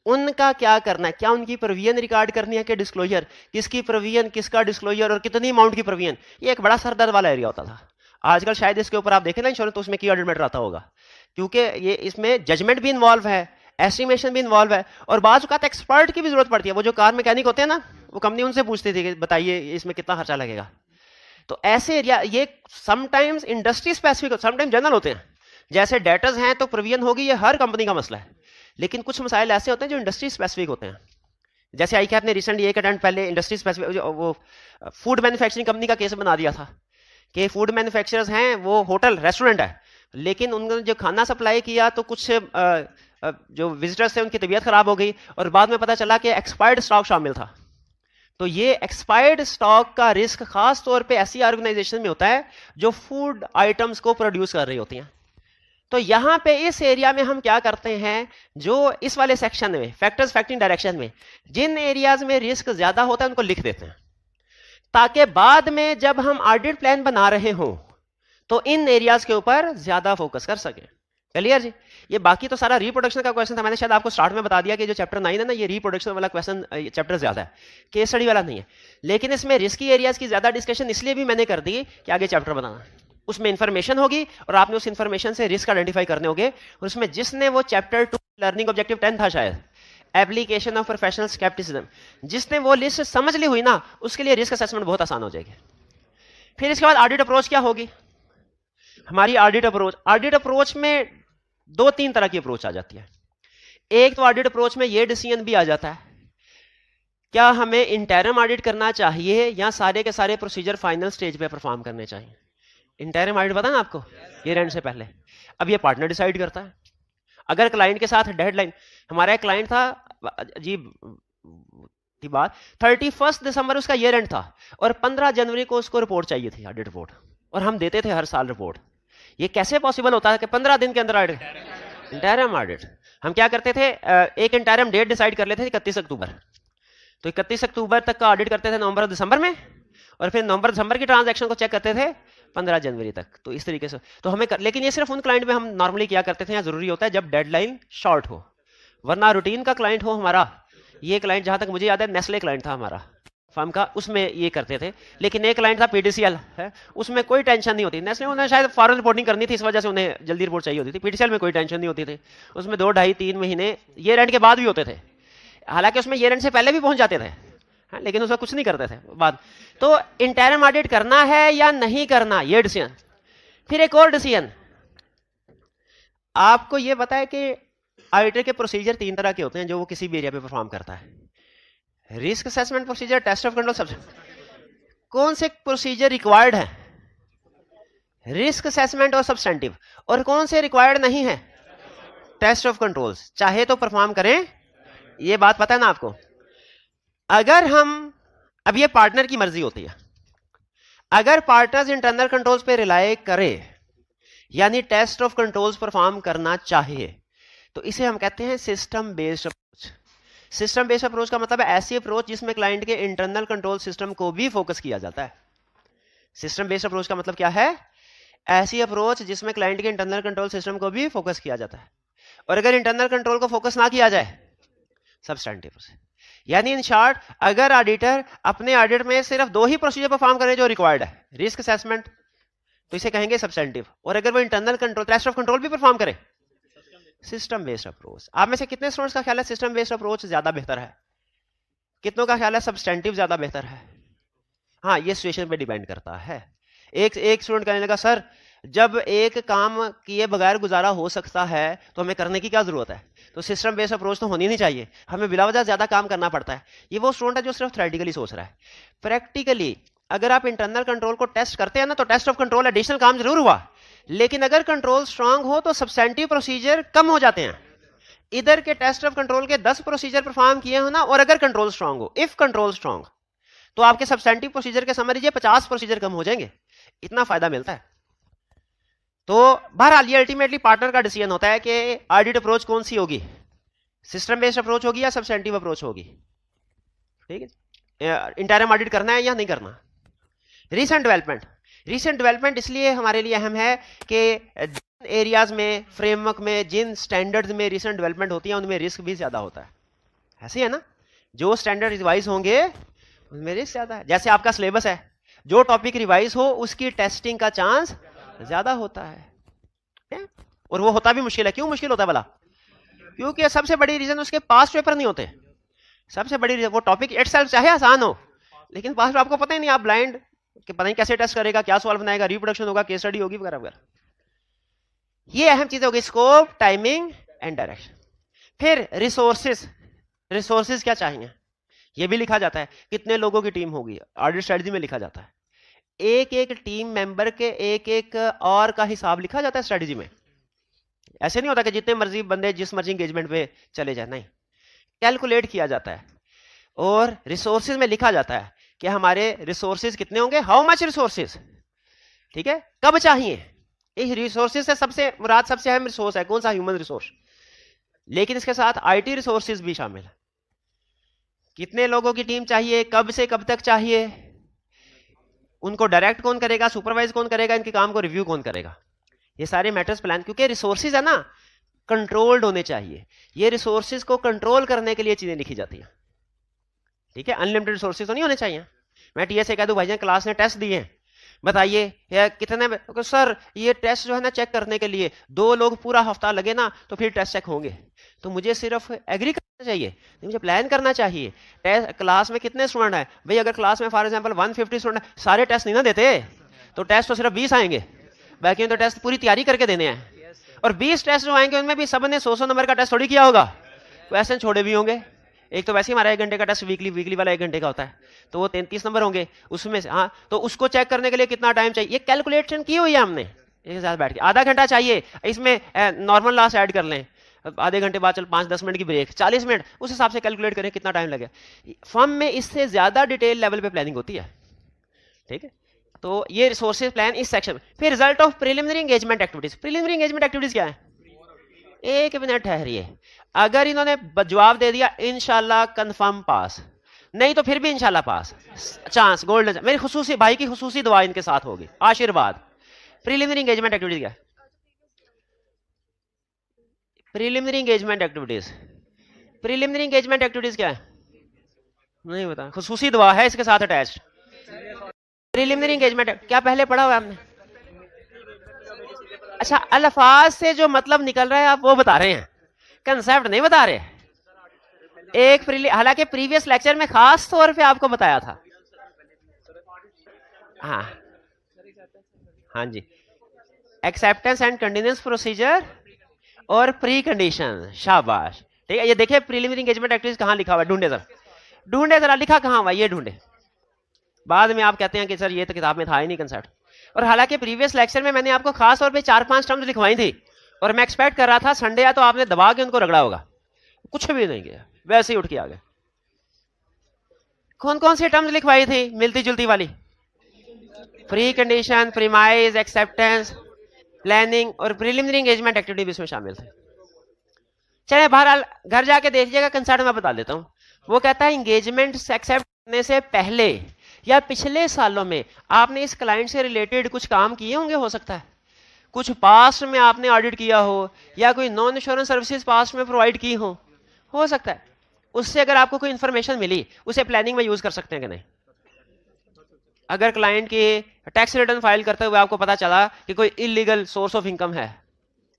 उनका क्या करना है, क्या उनकी प्रोविजन रिकॉर्ड करनी है कि डिस्क्लोजर, किसकी प्रोविजन, किसका डिस्क्लोजर और कितनी अमाउंट की प्रोविजन, ये एक बड़ा सरदर्द वाला एरिया होता था। आजकल शायद इसके ऊपर आप देखें ना इंश्योरेंस, तो उसमें की ऑडिट मैटर आता होगा, क्योंकि ये इसमें जजमेंट भी इन्वॉल्व है, एस्टिमेशन भी इन्वॉल्व है, और बाज़ औक़ात एक्सपर्ट की भी जरूरत पड़ती है। वो जो कार मैकेनिक होते हैं ना, वो कंपनी उनसे पूछती थी कि बताइए इसमें कितना खर्चा लगेगा। तो ऐसे एरिया ये sometimes industry specific, sometimes general होते हैं। जैसे डेटर्स हैं तो प्रोविजन होगी, ये हर कंपनी का मसला है। लेकिन कुछ मसाइल ऐसे होते हैं जो इंडस्ट्री स्पेसिफिक होते हैं। जैसे आई कैप ने रिसेंटली एक अटेम्प्ट पहले इंडस्ट्री स्पेसिफिक वो फूड मैन्युफैक्चरिंग कंपनी का केस बना दिया था कि फूड मैन्युफैक्चरर्स हैं, वो होटल रेस्टोरेंट है, लेकिन उन्होंने जो खाना सप्लाई किया तो कुछ जो विजिटर्स थे उनकी तबीयत खराब हो गई, और बाद में पता चला कि एक्सपायर्ड स्टॉक शामिल था। तो ये एक्सपायर्ड स्टॉक का रिस्क खास तौर पे ऐसी ऑर्गेनाइजेशन में होता है जो फूड आइटम्स को प्रोड्यूस कर रही होती हैं। तो यहां पे इस एरिया में हम क्या करते हैं, जो इस वाले सेक्शन में फैक्टर्स फैक्टिंग डायरेक्शन में जिन एरियाज में रिस्क ज्यादा होता है उनको लिख देते हैं, ताकि बाद में जब हम ऑडिट प्लान बना रहे हो तो इन एरियाज के ऊपर ज्यादा फोकस कर सके। क्लियर जी? ये बाकी तो सारा रिप्रोडक्शन का क्वेश्चन था, मैंने शायद आपको स्टार्ट में बता दिया कि जो चैप्टर 9 है ना, ये रिप्रोडक्शन वाला क्वेश्चन चैप्टर ज्यादा है, केस स्टडी वाला नहीं है। लेकिन इसमें रिस्की एरियाज की ज्यादा डिस्कशन इसलिए भी मैंने कर दी कि आगे चैप्टर बनाना, उसमें इंफॉर्मेशन होगी और आपने उस इंफॉर्मेशन से रिस्क आइडेंटिफाई करने होंगे। और उसमें जिसने वो चैप्टर 2 लर्निंग ऑब्जेक्टिव 10 था शायद, एप्लीकेशन ऑफ प्रोफेशनल स्केप्टिसिज्म, जिसने वो लिस्ट समझ ली हुई ना, उसके लिए रिस्क असेसमेंट बहुत आसान हो जाएगी। फिर इसके बाद ऑडिट अप्रोच क्या होगी हमारी? ऑडिट अप्रोच में 2-3 तरह की अप्रोच आ जाती है। एक तो ऑडिट अप्रोच में ये डिसीजन भी आ जाता है, क्या हमें इंटरिम ऑडिट करना चाहिए या सारे के सारे प्रोसीजर फाइनल स्टेज पे परफॉर्म करने चाहिए। इंटरिम ऑडिट पता ना आपको, ये एंड से पहले, अब ये पार्टनर डिसाइड करता है। अगर क्लाइंट के साथ डेडलाइन, हमारा एक क्लाइंट था, अजीब थी बात, 31 दिसंबर उसका ईयर एंड था और 15 जनवरी को उसको रिपोर्ट चाहिए थी, ऑडिट रिपोर्ट, और हम देते थे हर साल रिपोर्ट। ये कैसे पॉसिबल होता है कि 15 दिन के अंदर ऑडिट? Interim audit. हम क्या करते थे, एक इंटरिम डेट डिसाइड कर लेते थे 31 अक्टूबर, तो 31 अक्टूबर तक का ऑडिट करते थे नवंबर दिसंबर में, और फिर नवंबर दिसंबर की ट्रांजैक्शन को चेक करते थे 15 जनवरी तक। तो इस तरीके से तो हमें लेकिन ये सिर्फ उन क्लाइंट में हम नॉर्मली क्या करते थे, यहाँ जरूरी होता है जब डेडलाइन शॉर्ट हो, वरना रूटीन का क्लाइंट हो हमारा, ये क्लाइंट जहां तक मुझे याद है नेस्ले क्लाइंट था हमारा फर्म का, उसमें ये करते थे। लेकिन एक क्लाइंट था पीडीसीएल है, उसमें कोई टेंशन नहीं होती। नेस्ले उन्हें शायद फॉरेन रिपोर्टिंग करनी थी, इस वजह से उन्हें जल्दी रिपोर्ट चाहिए होती थी। पीडीसीएल में कोई टेंशन नहीं होती थी, उसमें 2, 2.5, 3 महीने ईयर एंड के बाद भी होते थे। हालांकि उसमें ईयर एंड से पहले भी पहुंच जाते थे, लेकिन उसमें कुछ नहीं करते थे बाद। तो इंटरिम ऑडिट करना है या नहीं करना, ये डिसीजन। फिर एक और डिसीजन, आपको ये पता है कि ऑडिटर के प्रोसीजर 3 तरह के होते हैं जो वो किसी भी एरिया पे परफॉर्म करता है। Risk assessment procedure, test of control, सब। कौन से प्रोसीजर रिक्वायर्ड है? रिस्क असेसमेंट और सब्सटेंटिव। और कौन से रिक्वायर्ड नहीं है? Test of controls. चाहे तो परफॉर्म करें, ये बात पता है ना आपको। अगर हम, अब ये पार्टनर की मर्जी होती है, अगर पार्टनर्स इंटरनल कंट्रोल्स पे रिलाय करे, यानी टेस्ट ऑफ कंट्रोल्स परफॉर्म करना चाहिए, तो इसे हम कहते हैं system based approach. System based approach का मतलब है ऐसी अप्रोच जिसमें क्लाइंट के इंटरनल कंट्रोल सिस्टम को भी फोकस किया जाता है। सिस्टम बेस्ड अप्रोच का मतलब क्या है? ऐसी अप्रोच जिसमें क्लाइंट के इंटरनल कंट्रोल सिस्टम को भी फोकस किया जाता है। और अगर इंटरनल कंट्रोल को फोकस ना किया जाए, सब्सटेंटिव। यानी इन शॉर्ट, अगर ऑडिटर अपने ऑडिट में सिर्फ 2 ही प्रोसीजर परफॉर्म करे जो रिक्वायर्ड है, रिस्क असेसमेंट, तो इसे कहेंगे सब्सटेंटिव। और अगर वो internal control, test of control भी परफॉर्म करे, सिस्टम बेस्ड अप्रोच। आप में से कितने स्टूडेंट्स का ख्याल है सिस्टम बेस्ड अप्रोच ज्यादा बेहतर है? कितनों का ख्याल है सब्सटेंटिव ज्यादा बेहतर है? हाँ, ये सिचुएशन पे डिपेंड करता है। एक स्टूडेंट कहने लगा, सर जब एक काम किए बगैर गुजारा हो सकता है तो हमें करने की क्या जरूरत है? तो सिस्टम बेस्ड अप्रोच तो होनी नहीं चाहिए, हमें बिला वजह ज्यादा काम करना पड़ता है। ये वो स्टूडेंट है जो सिर्फ थ्योरेटिकली सोच रहा है। प्रैक्टिकली अगर आप इंटरनल कंट्रोल को टेस्ट करते हैं ना, तो टेस्ट ऑफ कंट्रोल एडिशनल काम जरूर हुआ, लेकिन अगर कंट्रोल स्ट्रांग हो तो सब्सटेंटिव प्रोसीजर कम हो जाते हैं। इधर के टेस्ट ऑफ कंट्रोल के 10 प्रोसीजर परफॉर्म किए हो ना, और अगर कंट्रोल स्ट्रांग हो, इफ कंट्रोल स्ट्रांग, तो आपके सब्सटेंटिव प्रोसीजर के समझ लीजिए 50 प्रोसीजर कम हो जाएंगे। इतना फायदा मिलता है। तो बहरहाल ये अल्टीमेटली पार्टनर का डिसीजन होता है कि ऑडिट अप्रोच कौन सी होगी, सिस्टम बेस्ड अप्रोच होगी या सब्सटेंटिव अप्रोच होगी। ठीक है, इंटरिम ऑडिट करना है या नहीं करना। रीसेंट डेवलपमेंट इसलिए हमारे लिए अहम है कि एरियाज में, फ्रेमवर्क में, जिन स्टैंडर्ड्स में रिसेंट डेवलपमेंट होती है उनमें रिस्क भी ज्यादा होता है। ऐसे ही है ना, जो स्टैंडर्ड रिवाइज होंगे उनमें रिस्क ज्यादा है। जैसे आपका सिलेबस है, जो टॉपिक रिवाइज हो उसकी टेस्टिंग का चांस ज्यादा होता है, और वो होता भी मुश्किल है। क्यों मुश्किल होता है भला? क्योंकि सबसे बड़ी रीजन उसके पास्ट पेपर नहीं होते। सबसे बड़ी रीजन, वो टॉपिक इटसेल्फ चाहे आसान हो, लेकिन पास्ट आपको पता ही नहीं, आप ब्लाइंड कि पता नहीं कैसे टेस्ट करेगा, क्या सवाल बनाएगा, रिप्रोडक्शन होगा, केस स्टडी होगी वगैरह वगैरह। ये अहम चीजें होगी, स्कोप, टाइमिंग एंड डायरेक्शन। फिर रिसोर्सेज क्या चाहिए ये भी लिखा जाता है। कितने लोगों की टीम होगी, ऑडिट स्ट्रेटजी में लिखा जाता है। एक एक टीम मेंबर के एक एक और का हिसाब लिखा जाता है स्ट्रेटजी में। ऐसे नहीं होता कि जितने मर्जी बंदे जिस मर्जी एंगेजमेंट पे चले जाए, नहीं, कैलकुलेट किया जाता है। और रिसोर्सेज में लिखा जाता है कि हमारे रिसोर्सेज कितने होंगे, हाउ मच रिसोर्सेज, ठीक है, कब चाहिए। इस रिसोर्सेज से सबसे मुराद सबसे अहम रिसोर्स है कौन सा, ह्यूमन रिसोर्स, लेकिन इसके साथ आईटी रिसोर्सेज भी शामिल है। कितने लोगों की टीम चाहिए, कब से कब तक चाहिए, उनको डायरेक्ट कौन करेगा, सुपरवाइज कौन करेगा, इनके काम को रिव्यू कौन करेगा, ये सारे मैटर्स प्लान। क्योंकि रिसोर्सेज है ना, कंट्रोल्ड होने चाहिए। ये रिसोर्सेज को कंट्रोल करने के लिए चीजें लिखी जाती हैं, ठीक है। अनलिमिटेड रिसोर्सेज तो नहीं होने चाहिए। मैं टीएस से कह दूं भाईजान क्लास ने टेस्ट दिए, बताइए कितने, सर ये टेस्ट जो है ना चेक करने के लिए 2 लोग पूरा हफ्ता लगे ना तो फिर टेस्ट चेक होंगे, तो मुझे सिर्फ एग्री करना चाहिए, मुझे प्लान करना चाहिए। क्लास में कितने स्टूडेंट हैं भाई, अगर क्लास में फॉर एग्जांपल 150 स्टूडेंट, सारे टेस्ट नहीं ना देते, तो टेस्ट तो सिर्फ 20 आएंगे, बाकी तो टेस्ट पूरी तैयारी करके देने हैं। और 20 टेस्ट जो आएंगे उनमें भी सब ने 100 नंबर का टेस्ट थोड़ी किया होगा, क्वेश्चन छोड़े भी होंगे। एक तो वैसे ही हमारा 1 घंटे का टेस्ट वीकली वाला 1 घंटे का होता है, तो वो 33 नंबर होंगे उसमें से। हाँ, तो उसको चेक करने के लिए कितना टाइम चाहिए, ये कैलकुलेशन की हुई है हमने एक साथ बैठ के। आधा घंटा चाहिए, इसमें नॉर्मल लास्ट ऐड कर लें, आधे घंटे बाद चल 5-10 मिनट की ब्रेक, 40 मिनट, उस हिसाब से कैलकुलेट करें कितना टाइम लगे। फर्म में इससे ज्यादा डिटेल लेवल पे प्लानिंग होती है, ठीक है। तो ये रिसोर्सेज प्लान इस सेक्शन में। फिर result of preliminary engagement activities. Preliminary engagement activities क्या है, 1 मिनट ठहरिए, अगर इन्होंने जवाब दे दिया इंशाल्लाह कंफर्म पास, नहीं तो फिर भी इंशाल्लाह पास, चांस गोल्डन। मेरी खुसूसी भाई की खुसूसी दुआ इनके साथ होगी, आशीर्वाद। प्रिलिमिनरी एंगेजमेंट एक्टिविटीज क्या है, preliminary engagement activities, preliminary engagement activities क्या है नहीं बता, खुसूसी दुआ है इसके साथ अटैच्ड। प्रिलिमिनरी एंगेजमेंट क्या पहले पढ़ा हुआ हमने? अच्छा, अल्फाज से जो मतलब निकल रहा है आप वो बता रहे हैं, कंसेप्ट नहीं बता रहे। हालांकि प्रीवियस लेक्चर में खास तौर पे आपको बताया था। हाँ हाँ जी, एक्सेप्टेंस एंड कंटिन्यूअस प्रोसीजर और प्री कंडीशन, शाबाश, ठीक है। ये देखिए प्रीलिमिनरी एंगेजमेंट एक्टिविटीज कहाँ लिखा हुआ है, ढूंढे जरा, ढूंढे जरा, लिखा कहाँ हुआ, ये ढूंढे। बाद में आप कहते हैं कि सर ये तो किताब में था ही नहीं कंसेप्ट। और हालांकि प्रीवियस लेक्चर में मैंने आपको खास तौर पे 4-5 टर्म्स लिखवाई थी, और मैं एक्सपेक्ट कर रहा था संडे या तो आपने दबा के उनको रगड़ा होगा, कुछ भी नहीं किया, वैसे ही उठ के आ गए। कौन कौन सी टर्म्स लिखवाई थी मिलती जुलती वाली? Pre condition, premise, acceptance, planning और प्रीलिमिनरी एंगेजमेंट एक्टिविटी भी इसमें शामिल थे। चले बहरहाल घर जाके देखिएगा, कंसेप्ट मैं बता देता हूं। वो कहता है एंगेजमेंट एक्सेप्ट करने से पहले या पिछले सालों में आपने इस क्लाइंट से रिलेटेड कुछ काम किए होंगे, हो सकता है कुछ पास्ट में आपने ऑडिट किया हो, या कोई नॉन इंश्योरेंस सर्विसेज पास्ट में प्रोवाइड की हो सकता है। उससे अगर आपको कोई इंफॉर्मेशन मिली, उसे प्लानिंग में यूज कर सकते हैं कि नहीं। अगर क्लाइंट की टैक्स रिटर्न फाइल करते हुए आपको पता चला कि कोई इलीगल सोर्स ऑफ इनकम है,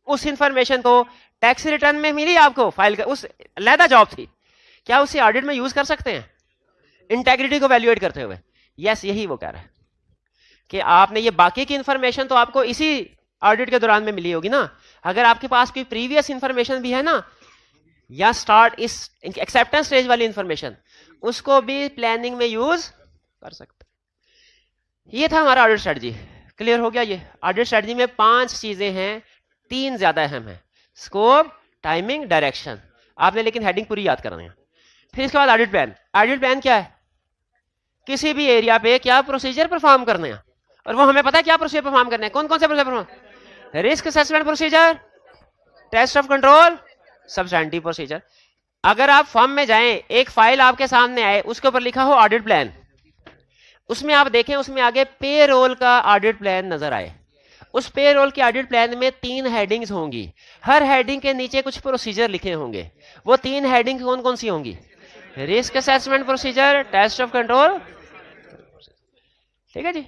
उस इंफॉर्मेशन को टैक्स रिटर्न में मिली आपको फाइल कर, उस अलहदा जॉब थी, क्या उसे ऑडिट में यूज कर सकते हैं इंटेग्रिटी को वैल्यूएट करते हुए? यस, यही वो कह रहा है कि आपने ये बाकी की इंफॉर्मेशन तो आपको इसी ऑडिट के दौरान में मिली होगी ना। अगर आपके पास कोई प्रीवियस इंफॉर्मेशन भी है ना, या स्टार्ट इस एक्सेप्टेंस स्टेज वाली इंफॉर्मेशन, उसको भी प्लानिंग में यूज कर सकते हैं। ये था हमारा ऑडिट स्ट्रेटजी। क्लियर हो गया? ये ऑडिट स्ट्रेटजी में 5 चीजें हैं, 3 ज्यादा अहम है, स्कोप, टाइमिंग, डायरेक्शन। आपने लेकिन हेडिंग पूरी याद करनी है। फिर इसके बाद ऑडिट प्लान। ऑडिट प्लान क्या है? किसी भी एरिया पे क्या प्रोसीजर परफॉर्म करने हैं, और वो हमें पता है क्या प्रोसीजर परफॉर्म करने हैं। कौन कौन से procedure perform? Risk assessment procedure, test of control, substantive procedure. अगर आप फॉर्म में जाएं, एक फाइल आपके सामने आए, उसके ऊपर लिखा हो ऑडिट प्लान, उसमें आप देखें, उसमें आगे पे रोल का ऑडिट प्लान नजर आए, उस पेरोल के ऑडिट प्लान में 3 हेडिंग्स होंगी, हर हेडिंग के नीचे कुछ प्रोसीजर लिखे होंगे। वो 3 हेडिंग कौन कौन सी होंगी? Risk assessment procedure, test of control, ठीक है जी।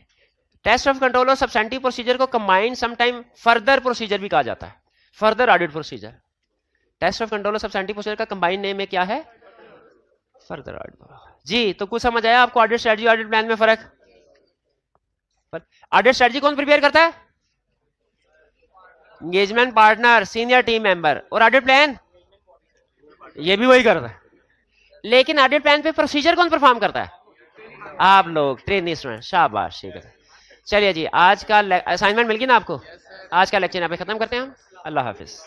टेस्ट ऑफ कंट्रोल और सब्सटेंटिव प्रोसीजर को कंबाइन समटाइम फर्दर प्रोसीजर भी कहा जाता है, further audit procedure. Test of control और सब्सटेंटिव प्रोसीजर का कंबाइन नेम में क्या है? Further audit. जी, तो कुछ समझ आया आपको ऑडिट स्ट्रेटजी ऑडिट प्लान में फर्क? ऑडिट स्ट्रेटजी कौन प्रिपेयर करता है? Engagement partner, senior team member. और ऑडिट प्लान ये भी वही करता है, लेकिन ऑडिट प्लान पे प्रोसीजर कौन परफॉर्म करता है? आप लोग ट्रेनी स्टूडेंट, शाबाश, ठीक है। चलिए जी, आज का असाइनमेंट मिल गई ना आपको? आज का लेक्चर यहाँ पे खत्म करते हैं हम। अल्लाह हाफिज।